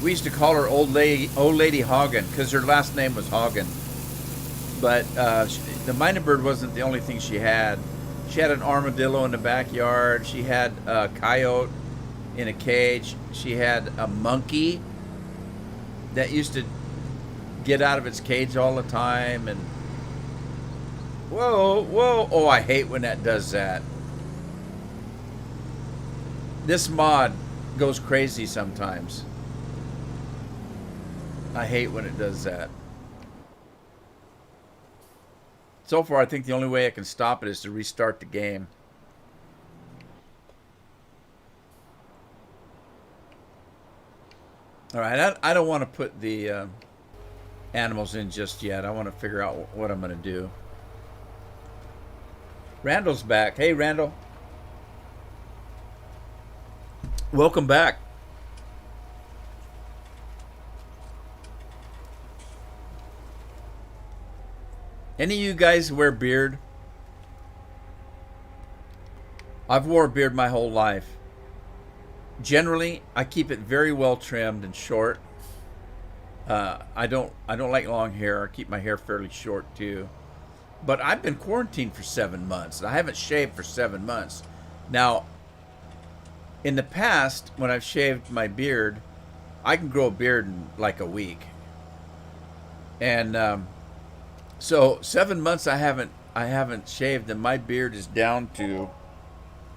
We used to call her Old Lady Hagen because her last name was Hagen. But the mynah bird wasn't the only thing she had. She had an armadillo in the backyard. She had a coyote in a cage. She had a monkey that used to get out of its cage all the time. And whoa, whoa! Oh, I hate when that does that. This mod goes crazy sometimes. I hate when it does that. So far, I think the only way I can stop it is to restart the game. All right, I don't want to put the animals in just yet. I want to figure out what I'm going to do. Randall's back. Hey, Randall. Welcome back. Any of you guys wear beard? I've wore a beard my whole life. Generally, I keep it very well trimmed and short. I don't like long hair. I keep my hair fairly short too. But I've been quarantined for 7 months. I haven't shaved for 7 months. Now, in the past, when I've shaved my beard, I can grow a beard in like a week. And so 7 months I haven't shaved, and my beard is down to,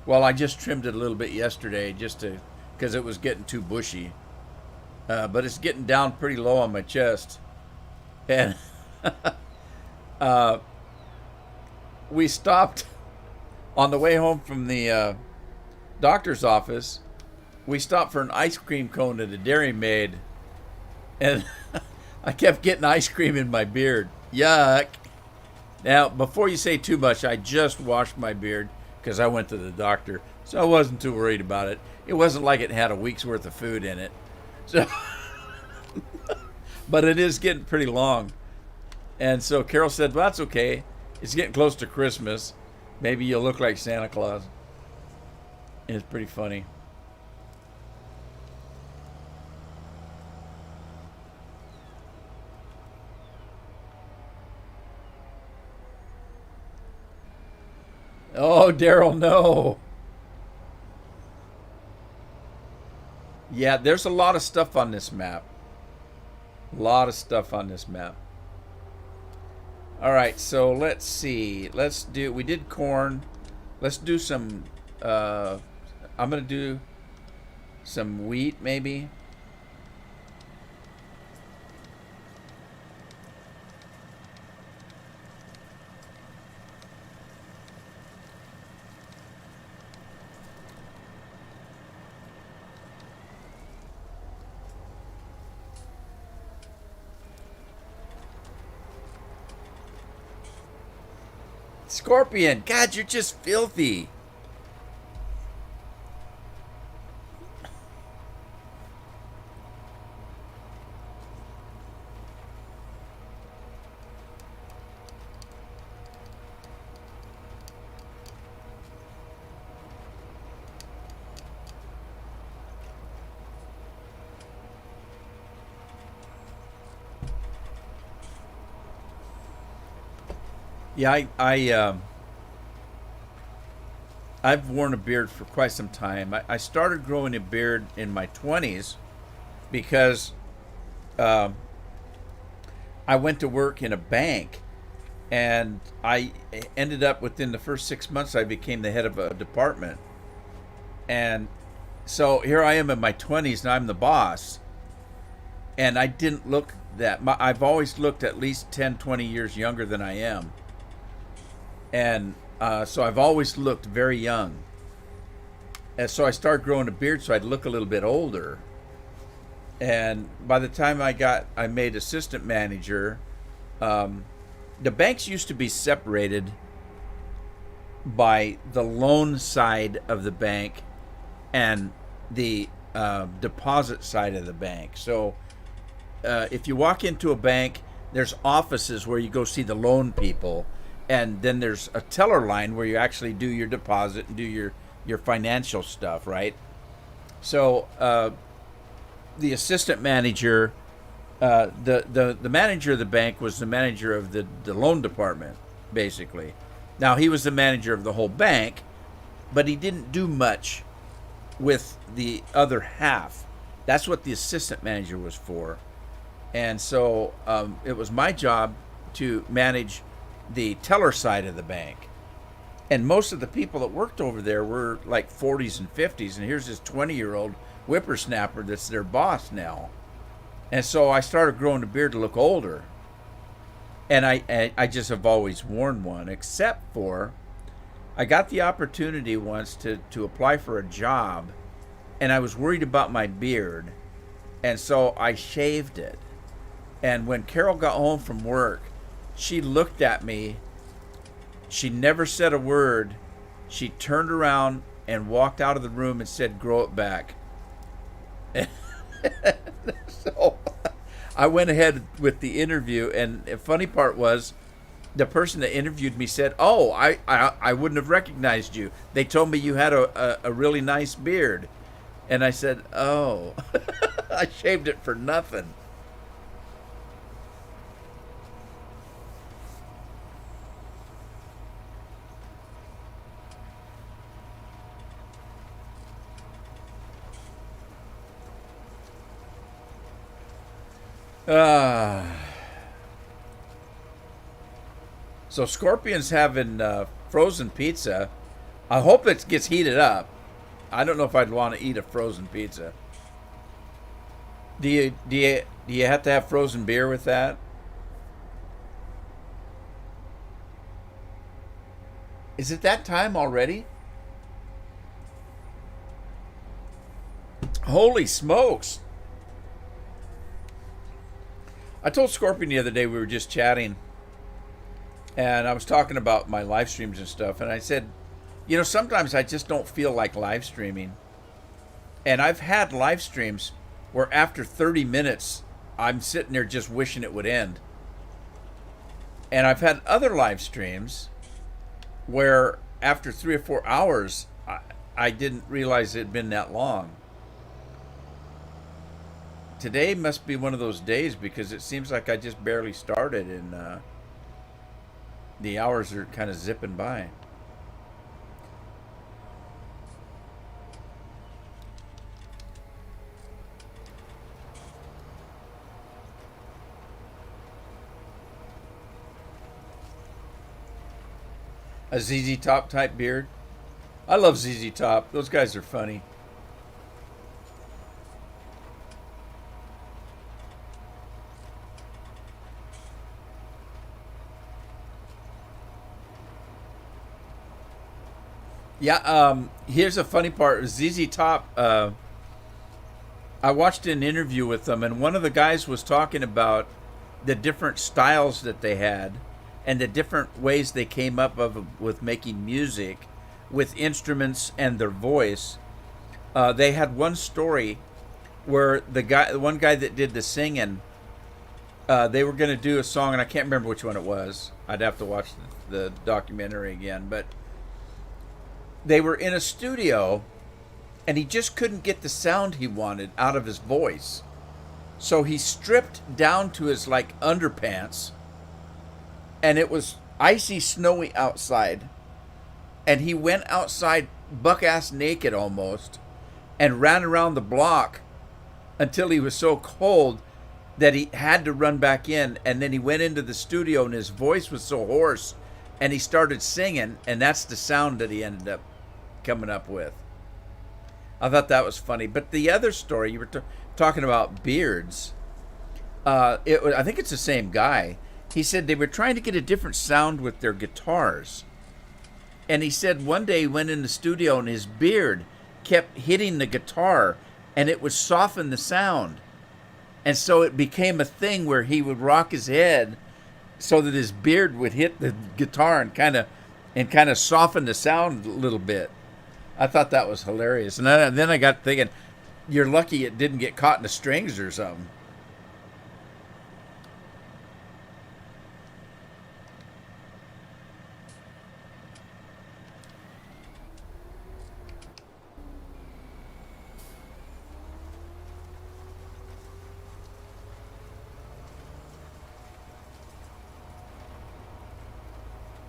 well, I just trimmed it a little bit yesterday just to because it was getting too bushy. But it's getting down pretty low on my chest. And we stopped on the way home from the doctor's office. We stopped for an ice cream cone at a Dairy Maid, and I kept getting ice cream in my beard. Yuck. Now, before you say too much, I just washed my beard because I went to the doctor, so I wasn't too worried about it. It wasn't like it had a week's worth of food in it. So, but it is getting pretty long. And so Carol said, well, that's okay. It's getting close to Christmas. Maybe you'll look like Santa Claus. And it's pretty funny. Oh, Daryl, no. Yeah, there's a lot of stuff on this map. A lot of stuff on this map. All right, so let's see. We did corn. Let's do some, I'm going to do some wheat maybe. Scorpion, God, you're just filthy. Yeah, I've worn a beard for quite some time. I started growing a beard in my 20s because I went to work in a bank, and I ended up within the first 6 months I became the head of a department. And so here I am in my 20s and I'm the boss. And I didn't look I've always looked at least 10, 20 years younger than I am. And so I've always looked very young. And so I started growing a beard so I'd look a little bit older. And by the time I made assistant manager, the banks used to be separated by the loan side of the bank and the deposit side of the bank. So if you walk into a bank, there's offices where you go see the loan people. And then there's a teller line where you actually do your deposit and do your financial stuff, right? So the assistant manager, the manager of the bank was the manager of the loan department, basically. Now, he was the manager of the whole bank, but he didn't do much with the other half. That's what the assistant manager was for. And so it was my job to manage the teller side of the bank. And most of the people that worked over there were like 40s and 50s, and here's this 20-year-old whippersnapper that's their boss now. And so I started growing a beard to look older. And I just have always worn one, except for I got the opportunity once to apply for a job, and I was worried about my beard, and so I shaved it. And when Carol got home from work, she looked at me. She never said a word. She turned around and walked out of the room and said, "Grow it back." So I went ahead with the interview, and the funny part was the person that interviewed me said, "Oh, I wouldn't have recognized you. They told me you had a really nice beard." And I said, "Oh, I shaved it for nothing." So Scorpion's having frozen pizza. I hope it gets heated up. I don't know if I'd want to eat a frozen pizza. Do you have to have frozen beer with that? Is it that time already? Holy smokes! I told Scorpion the other day, we were just chatting, and I was talking about my live streams and stuff, and I said, sometimes I just don't feel like live streaming. And I've had live streams where after 30 minutes, I'm sitting there just wishing it would end. And I've had other live streams where after 3 or 4 hours, I didn't realize it had been that long. Today must be one of those days because it seems like I just barely started and the hours are kind of zipping by. A ZZ Top type beard. I love ZZ Top. Those guys are funny. Yeah, here's a funny part. ZZ Top, I watched an interview with them, and one of the guys was talking about the different styles that they had and the different ways they came up with making music with instruments and their voice. They had one story where the one guy that did the singing, they were going to do a song, and I can't remember which one it was. I'd have to watch the documentary again, but they were in a studio, and he just couldn't get the sound he wanted out of his voice. So he stripped down to his underpants, and it was icy snowy outside. And he went outside buck-ass naked almost and ran around the block until he was so cold that he had to run back in. And then he went into the studio and his voice was so hoarse and he started singing, and that's the sound that he ended up coming up with. I thought that was funny. But the other story, you were talking about beards. I think it's the same guy. He said they were trying to get a different sound with their guitars. And he said one day he went in the studio and his beard kept hitting the guitar and it would soften the sound. And so it became a thing where he would rock his head so that his beard would hit the guitar and kind of soften the sound a little bit. I thought that was hilarious. And then I got thinking, you're lucky it didn't get caught in the strings or something.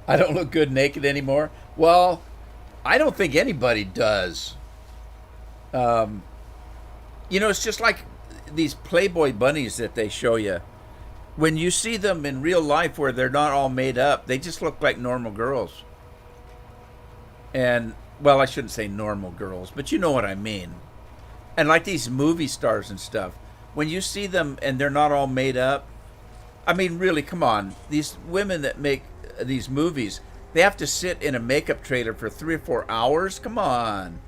I don't look good naked anymore. Well, I don't think anybody does. It's just like these Playboy bunnies that they show you. When you see them in real life where they're not all made up, they just look like normal girls. And, well, I shouldn't say normal girls, but you know what I mean. And like these movie stars and stuff, when you see them and they're not all made up, I mean, really, come on. These women that make these movies, they have to sit in a makeup trailer for 3 or 4 hours. Come on.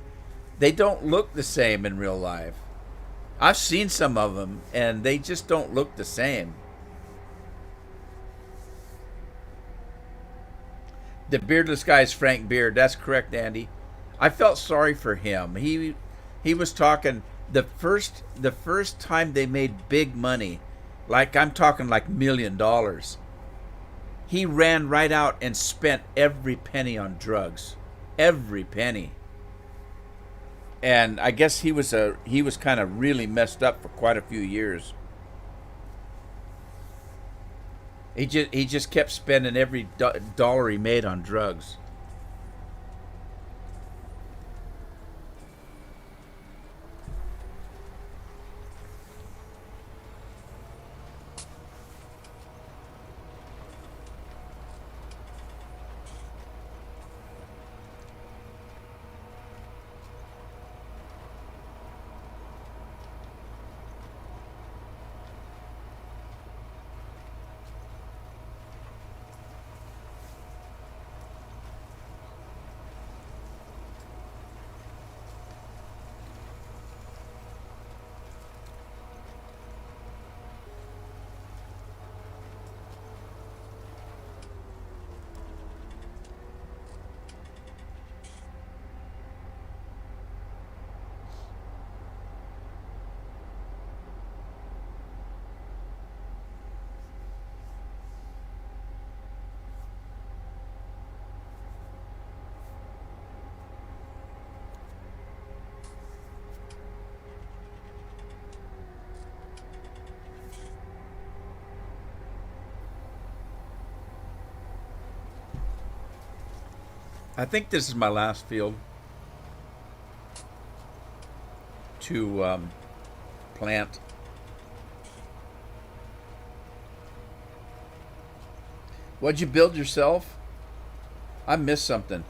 They don't look the same in real life. I've seen some of them, and they just don't look the same. The beardless guy is Frank Beard. That's correct, Andy. I felt sorry for him. He was talking the first time they made big money, like I'm talking like $1 million. He ran right out and spent every penny on drugs. Every penny. And I guess he was kind of really messed up for quite a few years. He just kept spending every dollar he made on drugs. I think this is my last field to plant. What'd you build yourself? I missed something.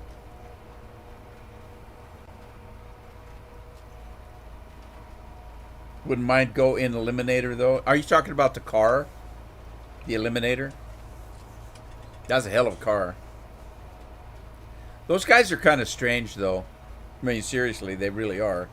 Wouldn't mind go in Eliminator though. Are you talking about the car? The Eliminator? That's a hell of a car. Those guys are kind of strange though. I mean, seriously, they really are.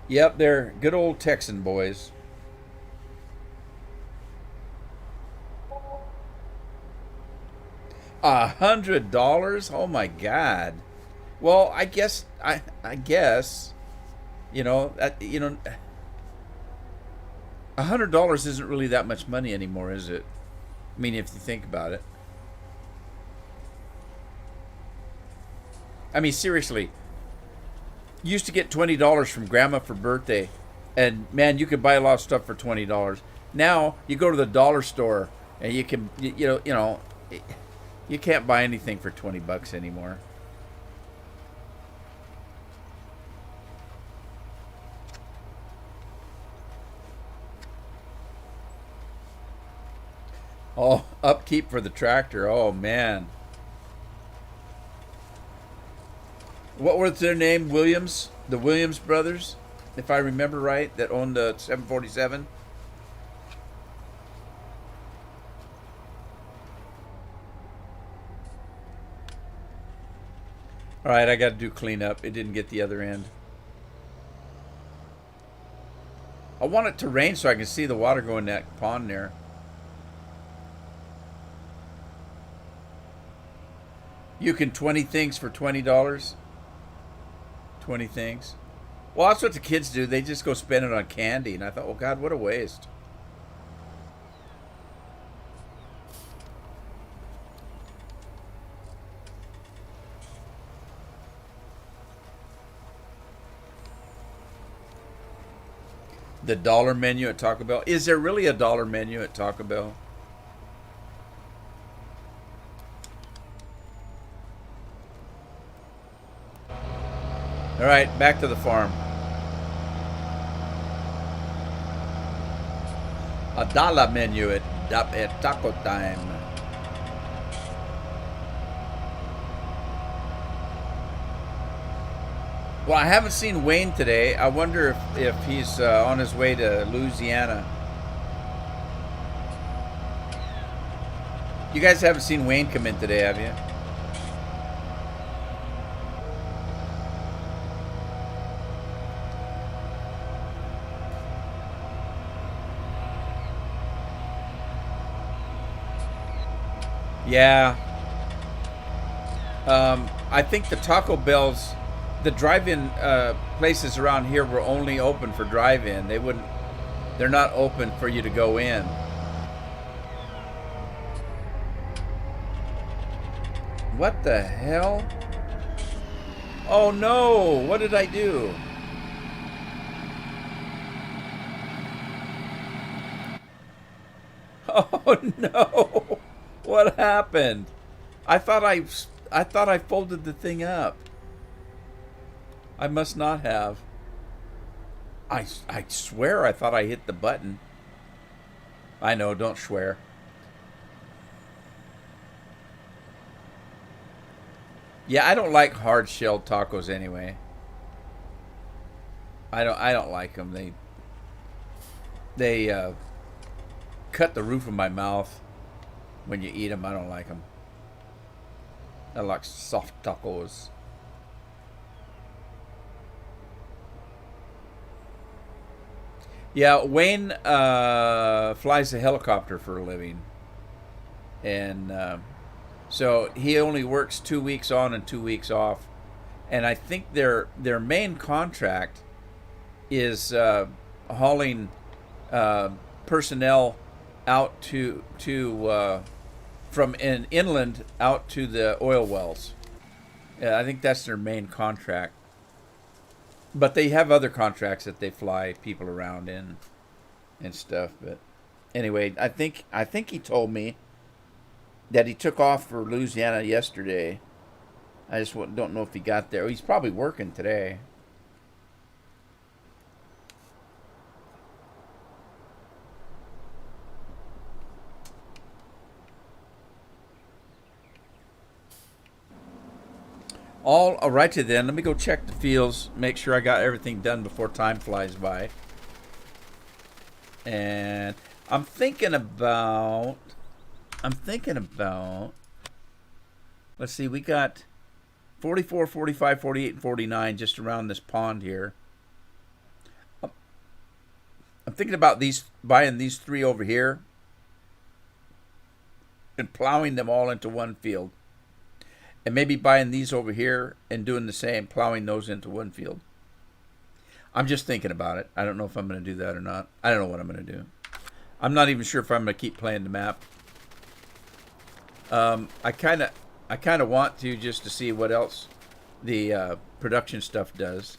Yep, they're good old Texan boys. $100? Oh my God. Well, I guess $100 isn't really that much money anymore, is it? I mean, if you think about it. I mean, seriously, you used to get $20 from grandma for birthday, and man, you could buy a lot of stuff for $20. Now you go to the dollar store and you can, you can't buy anything for $20 anymore. Oh, upkeep for the tractor. Oh man. What was their name? Williams? The Williams brothers, if I remember right, that owned the 747. All right, I got to do cleanup. It didn't get the other end. I want it to rain so I can see the water go in that pond there. You can 20 things for $20. 20 things. Well, that's what the kids do. They just go spend it on candy. And I thought, oh, God, what a waste. The dollar menu at Taco Bell. Is there really a dollar menu at Taco Bell? All right, back to the farm. A dollar menu at Taco Time. Well, I haven't seen Wayne today. I wonder if he's on his way to Louisiana. You guys haven't seen Wayne come in today, have you? Yeah. I think the Taco Bells, the drive-in places around here were only open for drive-in. They're not open for you to go in. What the hell? Oh no, what did I do? Oh no. What happened? I thought I folded the thing up. I must not have. I swear I thought I hit the button. I know, don't swear. Yeah, I don't like hard-shelled tacos anyway. I don't like them. They cut the roof of my mouth when you eat them. I don't like them. I like soft tacos. Yeah, Wayne flies a helicopter for a living, and so he only works 2 weeks on and 2 weeks off. And I think their main contract is hauling personnel out to from inland out to the oil wells. Yeah, I think that's their main contract. But they have other contracts that they fly people around in and stuff. But anyway, I think he told me that he took off for Louisiana yesterday. I just don't know if he got there. He's probably working today. All righty then. Let me go check the fields, make sure I got everything done before time flies by. And I'm thinking about. Let's see, we got 44, 45, 48, and 49 just around this pond here. I'm thinking about buying these 3 over here and plowing them all into one field. And maybe buying these over here and doing the same, plowing those into one field. I'm just thinking about it. I don't know if I'm going to do that or not. I don't know what I'm going to do. I'm not even sure if I'm going to keep playing the map. I kind of want to, just to see what else the production stuff does.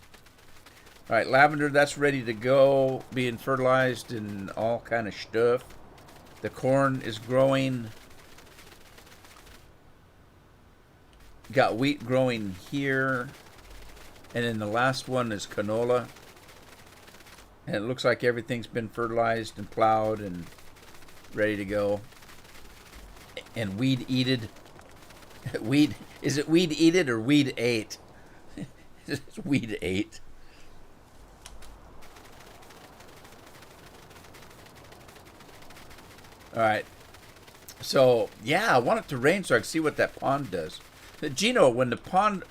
All right, lavender, that's ready to go, being fertilized and all kind of stuff. The corn is growing. Got wheat growing here. And then the last one is canola. And it looks like everything's been fertilized and plowed and ready to go. And weed eated. Weed, is it weed eated or weed ate? It's weed ate. All right. So, yeah, I want it to rain so I can see what that pond does. Gino, when the pond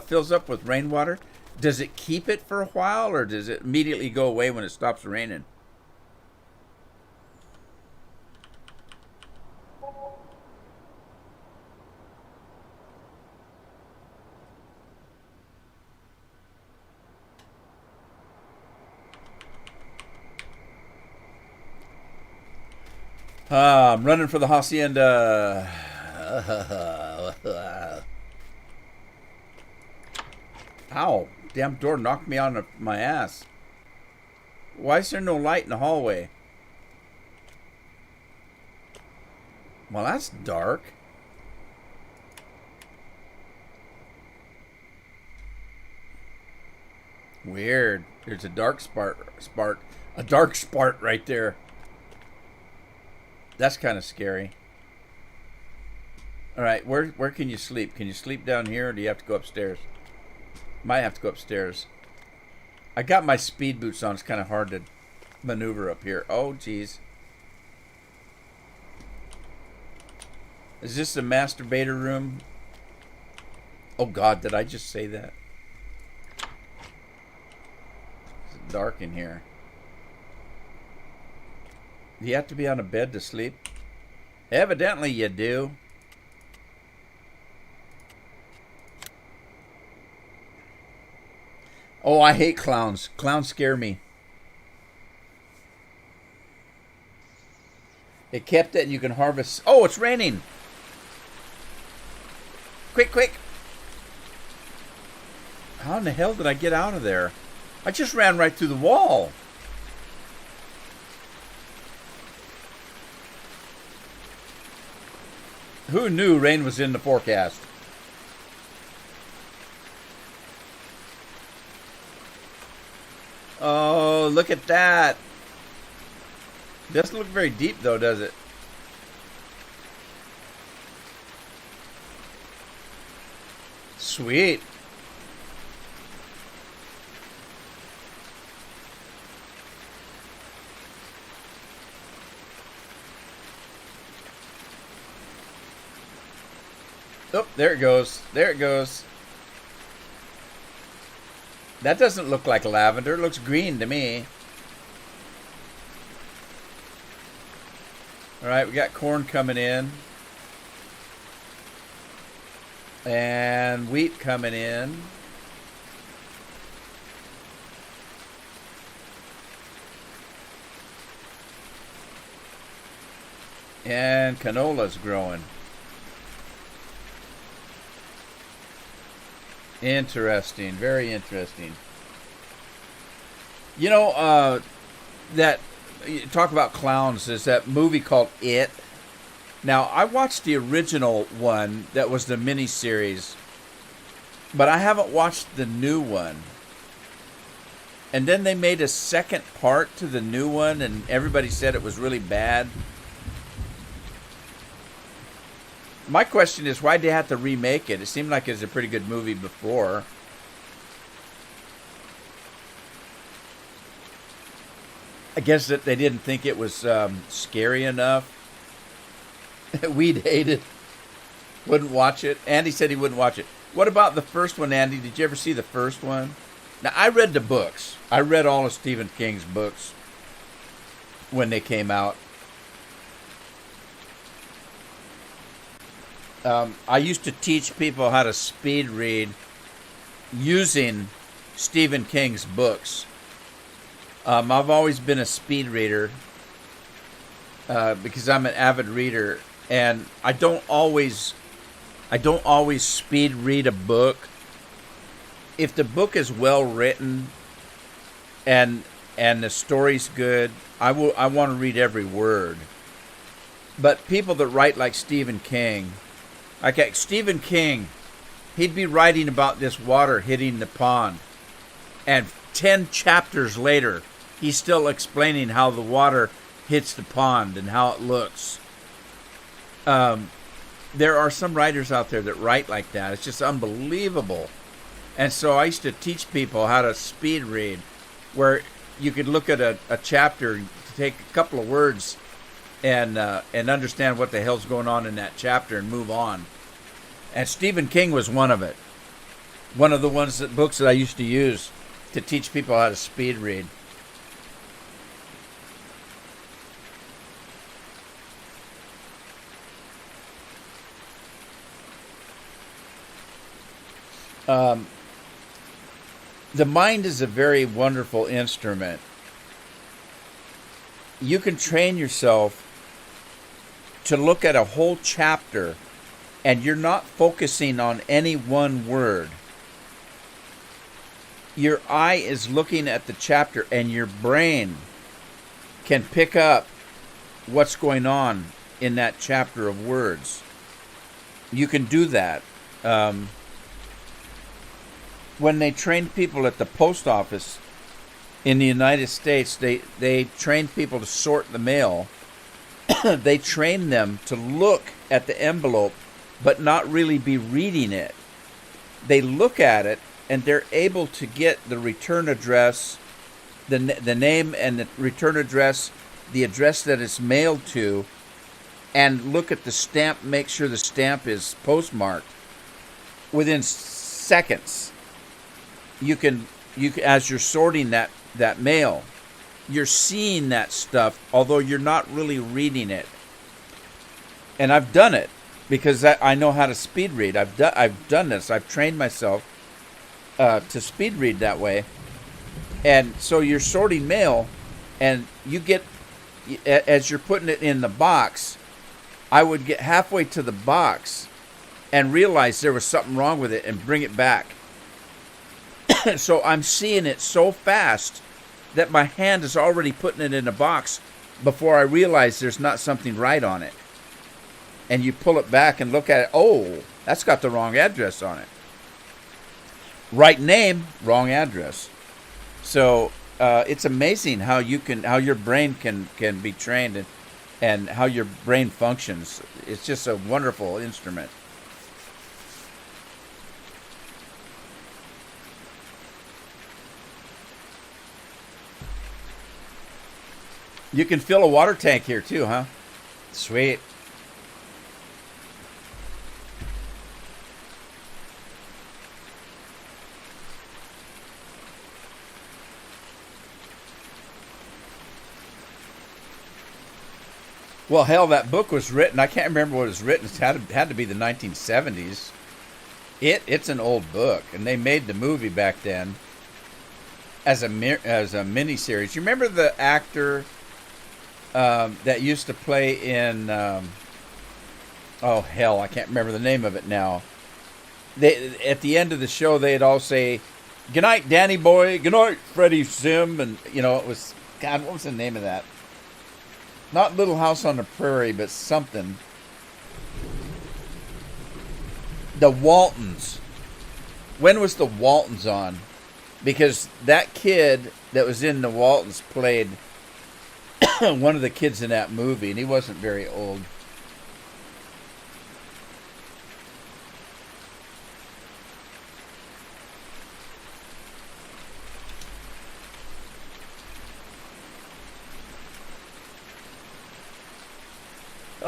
fills up with rainwater, does it keep it for a while or does it immediately go away when it stops raining? I'm running for the hacienda. Ow. Damn door knocked me on my ass. Why is there no light in the hallway? Well, that's dark. Weird. There's a dark spark. A dark spark right there. That's kind of scary. All right, where can you sleep? Can you sleep down here, or do you have to go upstairs? Might have to go upstairs. I got my speed boots on. It's kind of hard to maneuver up here. Oh, geez. Is this the masturbator room? Oh, God, did I just say that? It's dark in here. Do you have to be on a bed to sleep? Evidently you do. Oh, I hate clowns. Clowns scare me. It kept it and you can harvest. Oh, it's raining. Quick, quick. How in the hell did I get out of there? I just ran right through the wall. Who knew rain was in the forecast? Oh, look at that. Doesn't look very deep though, does it? Sweet. Oh, there it goes. There it goes. That doesn't look like lavender. It looks green to me. All right, we got corn coming in. And wheat coming in. And canola's growing. Interesting. Very interesting. You know, that you talk about clowns. There's that movie called It. Now, I watched the original one that was the miniseries, but I haven't watched the new one. And then they made a second part to the new one, and everybody said it was really bad. My question is, why'd they have to remake it? It seemed like it was a pretty good movie before. I guess that they didn't think it was scary enough. We'd hate it. Wouldn't watch it. Andy said he wouldn't watch it. What about the first one, Andy? Did you ever see the first one? Now, I read the books. I read all of Stephen King's books when they came out. I used to teach people how to speed read using Stephen King's books. I've always been a speed reader because I'm an avid reader, and I don't always speed read a book. If the book is well written and the story's good, I want to read every word. But people that write like Stephen King, Stephen King, he'd be writing about this water hitting the pond, and 10 chapters later, he's still explaining how the water hits the pond and how it looks. There are some writers out there that write like that. It's just unbelievable. And so I used to teach people how to speed read, where you could look at a chapter, take a couple of words, and understand what the hell's going on in that chapter and move on. And Stephen King was one of it. One of the books that I used to use to teach people how to speed read. The mind is a very wonderful instrument. You can train yourself to look at a whole chapter and you're not focusing on any one word. Your eye is looking at the chapter and your brain can pick up what's going on in that chapter of words. You can do that. When they trained people at the post office in the United States, they trained people to sort the mail. They trained them to look at the envelope but not really be reading it. They look at it and they're able to get the return address, the name and the return address, the address that it's mailed to, and look at the stamp, make sure the stamp is postmarked within seconds. You can as you're sorting that mail, you're seeing that stuff, although you're not really reading it. And I've done it because I know how to speed read. I've done this. I've trained myself to speed read that way. And so you're sorting mail, and you get, as you're putting it in the box, I would get halfway to the box and realize there was something wrong with it and bring it back. So I'm seeing it so fast that my hand is already putting it in a box before I realize there's not something right on it. And you pull it back and look at it. Oh, that's got the wrong address on it. Right name, wrong address. So it's amazing how your brain can be trained and how your brain functions. It's just a wonderful instrument. You can fill a water tank here too, huh? Sweet. Well, hell, that book was written. I can't remember what it was written. It had to be the 1970s. It's an old book, and they made the movie back then as a miniseries. You remember the actor that used to play in. Oh hell, I can't remember the name of it now. They at the end of the show they'd all say, "Good night, Danny boy. Good night, Freddie Sim," and it was God. What was the name of that? Not Little House on the Prairie, but something. The Waltons. When was the Waltons on? Because that kid that was in the Waltons played one of the kids in that movie, and he wasn't very old.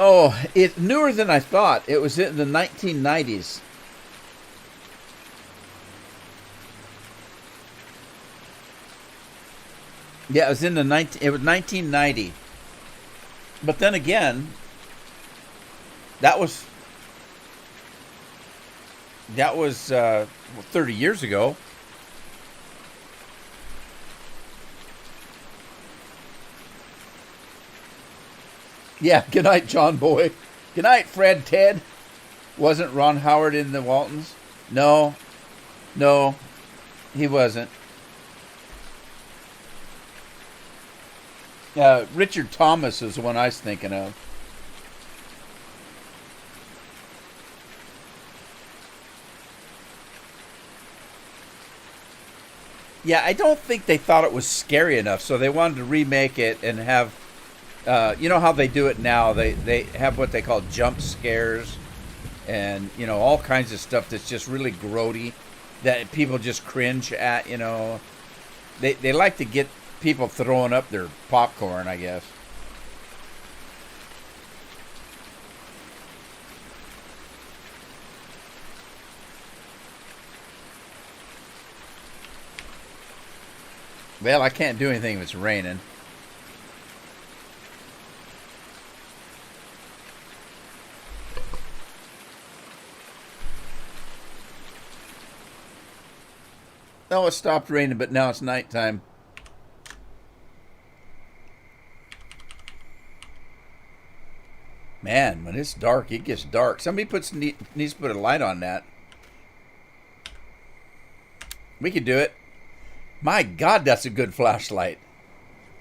Oh, it's newer than I thought. It was in the 1990s. Yeah, it was in the it was 1990. But then again, that was 30 years ago. Yeah, good night, John Boy. Good night, Fred Ted. Wasn't Ron Howard in the Waltons? No, he wasn't. Richard Thomas is the one I was thinking of. Yeah, I don't think they thought it was scary enough, so they wanted to remake it and have, you know how they do it now. They have what they call jump scares, and all kinds of stuff that's just really grody, that people just cringe at. They like to get people throwing up their popcorn, I guess. Well, I can't do anything if it's raining. No, it stopped raining, but now it's nighttime. Man, when it's dark, it gets dark. Somebody needs to put a light on that. We could do it. My God, that's a good flashlight.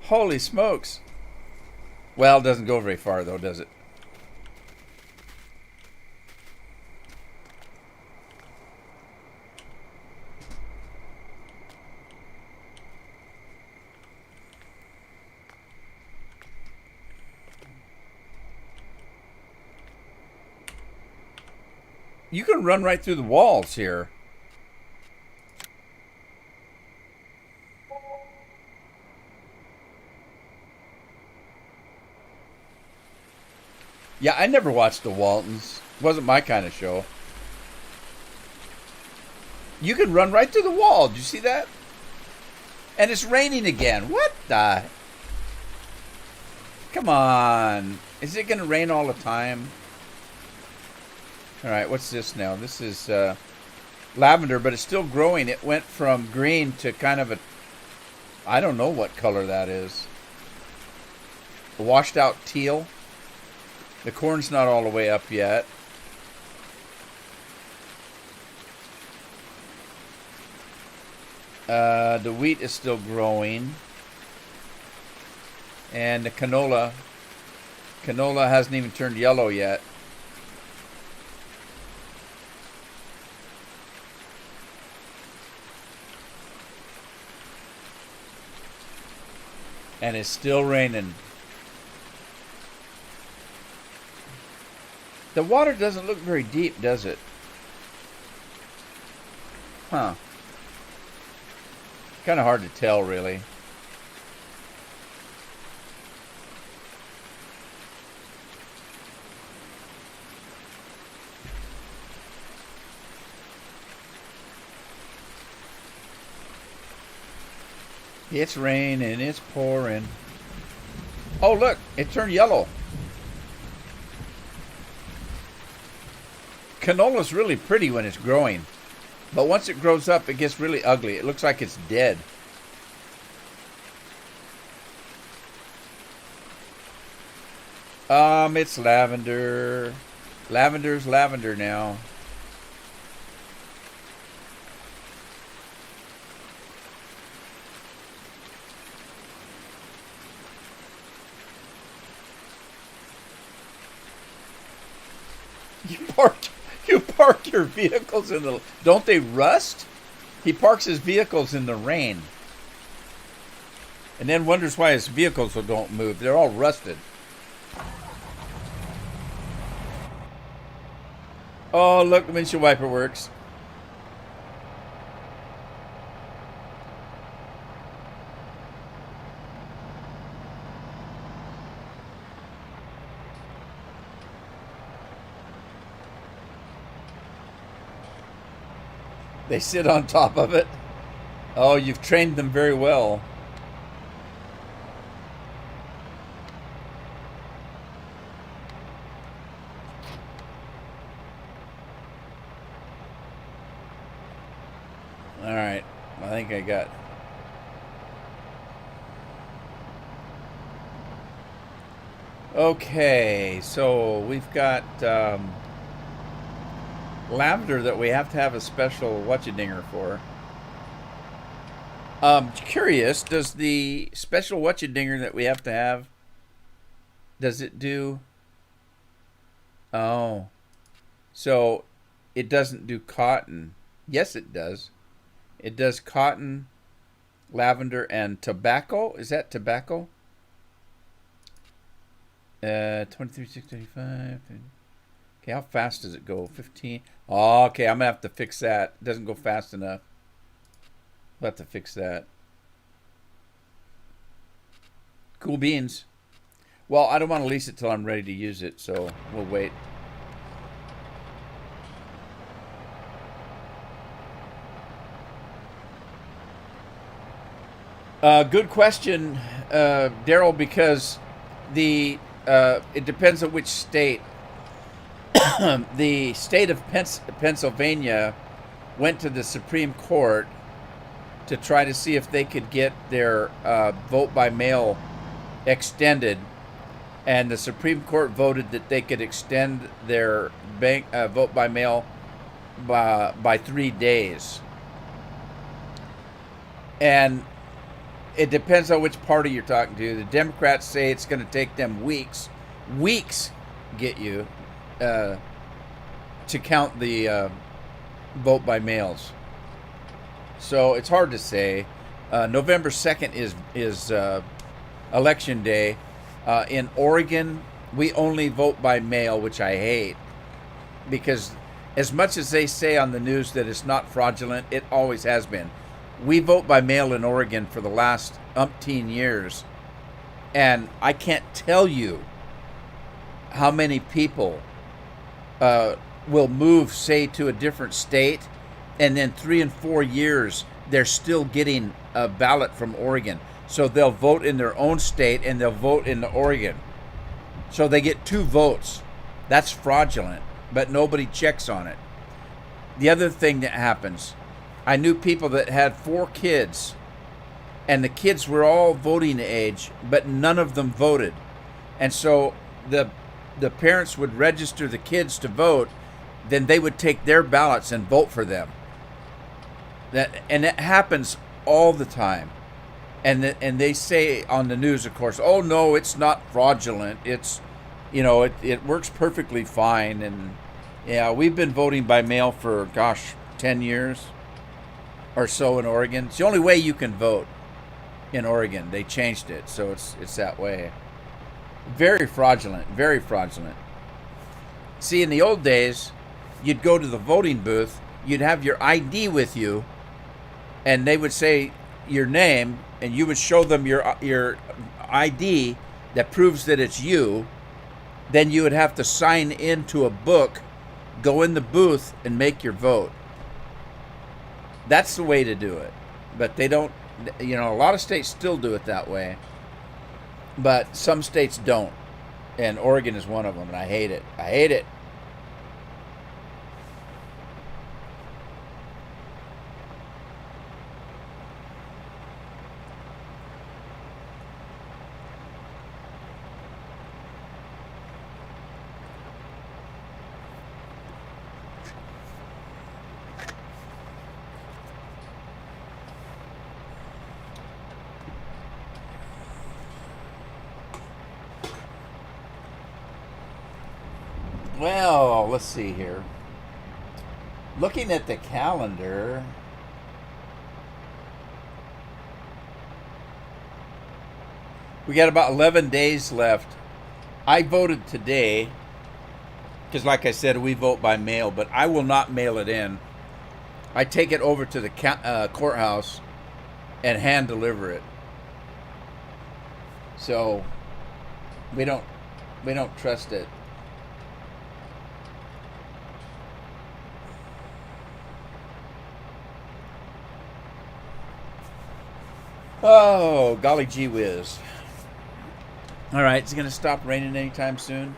Holy smokes. Well, it doesn't go very far, though, does it? You can run right through the walls here. Yeah, I never watched the Waltons. Wasn't my kind of show. You can run right through the wall. Did you see that? And it's raining again. What the? Come on. Is it going to rain all the time? All right, what's this now? This is lavender, but it's still growing. It went from green to kind of a, I don't know what color that is. A washed out teal. The corn's not all the way up yet. The wheat is still growing. And the canola hasn't even turned yellow yet. And it's still raining. The water doesn't look very deep, does it? Huh. Kind of hard to tell, really. It's raining, it's pouring. Oh, look, it turned yellow. Canola's really pretty when it's growing. But once it grows up, it gets really ugly. It looks like it's dead. It's lavender. Lavender's lavender now. You parked. You park your vehicles in the. Don't they rust? He parks his vehicles in the rain, and then wonders why his vehicles don't move. They're all rusted. Oh, look, the windshield wiper works. They sit on top of it. Oh, you've trained them very well. All right, I think I got. Okay, so we've got lavender that we have to have a special whatcha-dinger for. Curious, does the special whatcha-dinger that we have to have, does it do? Oh, so it doesn't do cotton. Yes, it does. It does cotton, lavender, and tobacco. Is that tobacco? 23,635. Okay, how fast does it go? 15. Oh, okay, I'm gonna have to fix that. It doesn't go fast enough. We'll have to fix that. Cool beans. Well, I don't want to lease it till I'm ready to use it, so we'll wait. Good question, Daryl, because the it depends on which state. The state of Pennsylvania went to the Supreme Court to try to see if they could get their vote by mail extended, and the Supreme Court voted that they could extend their vote by mail by 3 days. And it depends on which party you're talking to. The Democrats say it's going to take them weeks get you to count the vote by mails. So it's hard to say. November 2nd is election day. In Oregon, we only vote by mail, which I hate, because as much as they say on the news that it's not fraudulent, it always has been. We vote by mail in Oregon for the last umpteen years, and I can't tell you how many people will move, say, to a different state, and then 3 and 4 years they're still getting a ballot from Oregon. So they'll vote in their own state and they'll vote in Oregon. So they get 2 votes. That's fraudulent, but nobody checks on it. The other thing that happens, I knew people that had 4 kids, and the kids were all voting age, but none of them voted. And so the parents would register the kids to vote, then they would take their ballots and vote for them. And it happens all the time. And they say on the news, of course, oh no, it's not fraudulent. It's, it works perfectly fine. And yeah, we've been voting by mail for 10 years or so in Oregon. It's the only way you can vote in Oregon. They changed it, so it's that way. Very fraudulent, very fraudulent. See, in the old days, you'd go to the voting booth, you'd have your ID with you, and they would say your name, and you would show them your ID that proves that it's you. Then you would have to sign into a book, go in the booth, and make your vote. That's the way to do it. But they don't, a lot of states still do it that way. But some states don't. And Oregon is one of them, and I hate it. I hate it. let's see here. Looking at the calendar, we got about 11 days left. I voted today because, like I said, we vote by mail, but I will not mail it in. I take it over to the courthouse and hand deliver it. So we don't trust it. Oh, golly gee whiz. All right, it's going to stop raining anytime soon.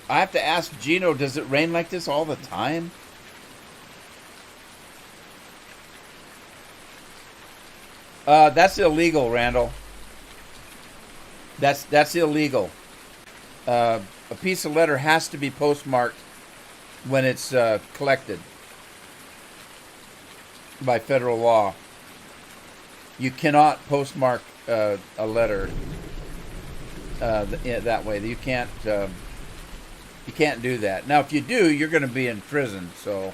I have to ask Gino, does it rain like this all the time? That's illegal, Randall. That's illegal. A piece of letter has to be postmarked when it's collected by federal law. You cannot postmark a letter that way. You can't do that. Now, if you do, you're going to be in prison. So.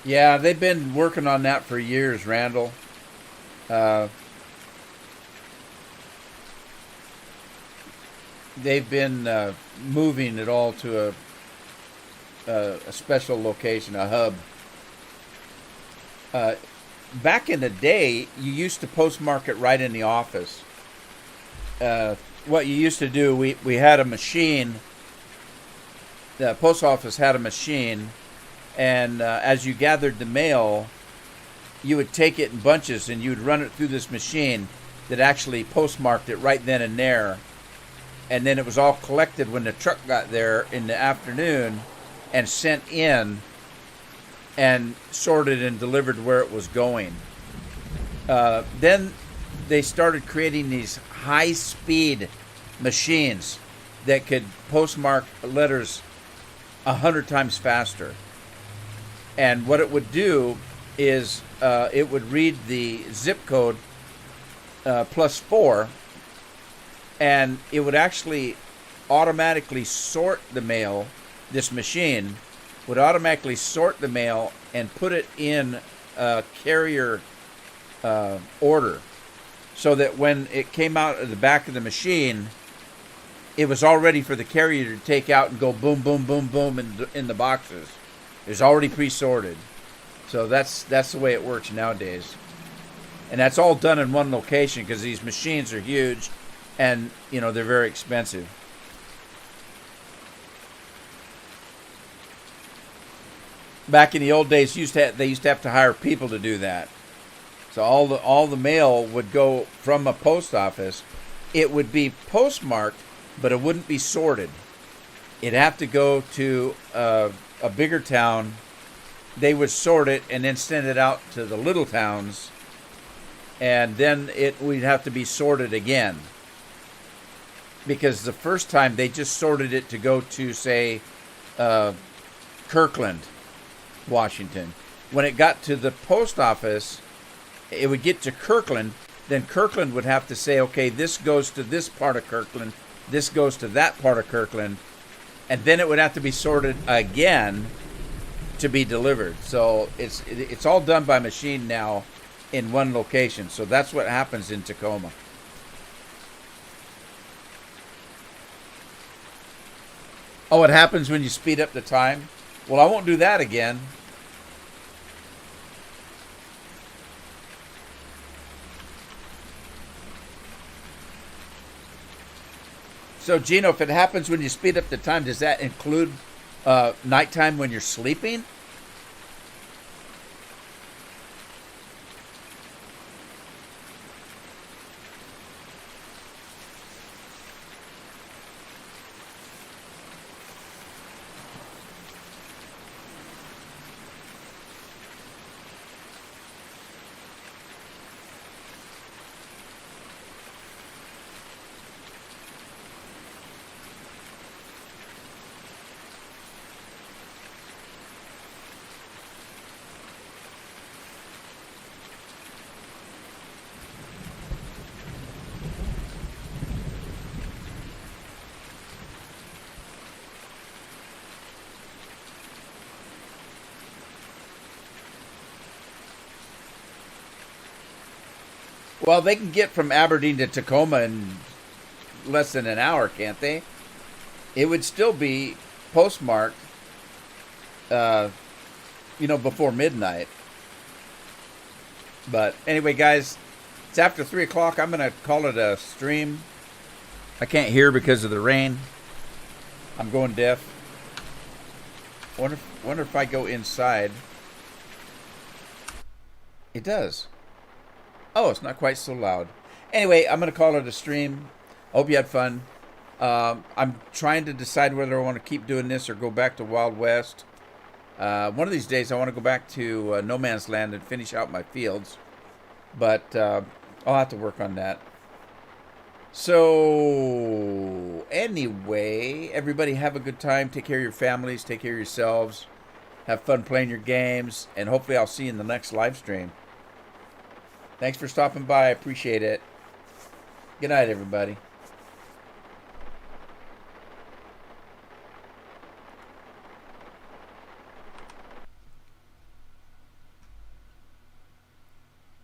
Yeah, they've been working on that for years, Randall. They've been moving it all to a special location, a hub. Back in the day, you used to postmark it right in the office. What you used to do, we had a machine. The post office had a machine. And as you gathered the mail, you would take it in bunches and you would run it through this machine that actually postmarked it right then and there. And then it was all collected when the truck got there in the afternoon and sent in and sorted and delivered where it was going. Then they started creating these high-speed machines that could postmark letters 100 times faster. And what it would do is it would read the zip code +4, and it would actually automatically sort the mail. This machine would automatically sort the mail and put it in a carrier order, so that when it came out of the back of the machine, it was all ready for the carrier to take out and go boom, boom, boom, boom in the boxes. It's already pre-sorted. So that's the way it works nowadays. And that's all done in one location because these machines are huge and, they're very expensive. Back in the old days, they used to have to hire people to do that. So all the mail would go from a post office. It would be postmarked, but it wouldn't be sorted. It'd have to go to a bigger town. They would sort it and then send it out to the little towns, and then we'd have to be sorted again, because the first time they just sorted it to go to, say, Kirkland, Washington. When it got to the post office, it would get to Kirkland. Then Kirkland would have to say, okay, this goes to this part of Kirkland, this goes to that part of Kirkland, and then it would have to be sorted again to be delivered. So it's all done by machine now in one location. So that's what happens in Tacoma. Oh, it happens when you speed up the time? Well, I won't do that again. So, Gino, if it happens when you speed up the time, does that include nighttime when you're sleeping? Well, they can get from Aberdeen to Tacoma in less than an hour, can't they? It would still be postmarked, before midnight. But anyway, guys, it's after 3 o'clock. I'm going to call it a stream. I can't hear because of the rain. I'm going deaf. Wonder if I go inside. It does. Oh, it's not quite so loud. Anyway, I'm going to call it a stream. Hope you had fun. I'm trying to decide whether I want to keep doing this or go back to Wild West. One of these days, I want to go back to No Man's Land and finish out my fields. But I'll have to work on that. So, anyway, everybody have a good time. Take care of your families. Take care of yourselves. Have fun playing your games. And hopefully I'll see you in the next live stream. Thanks for stopping by. I appreciate it. Good night, everybody.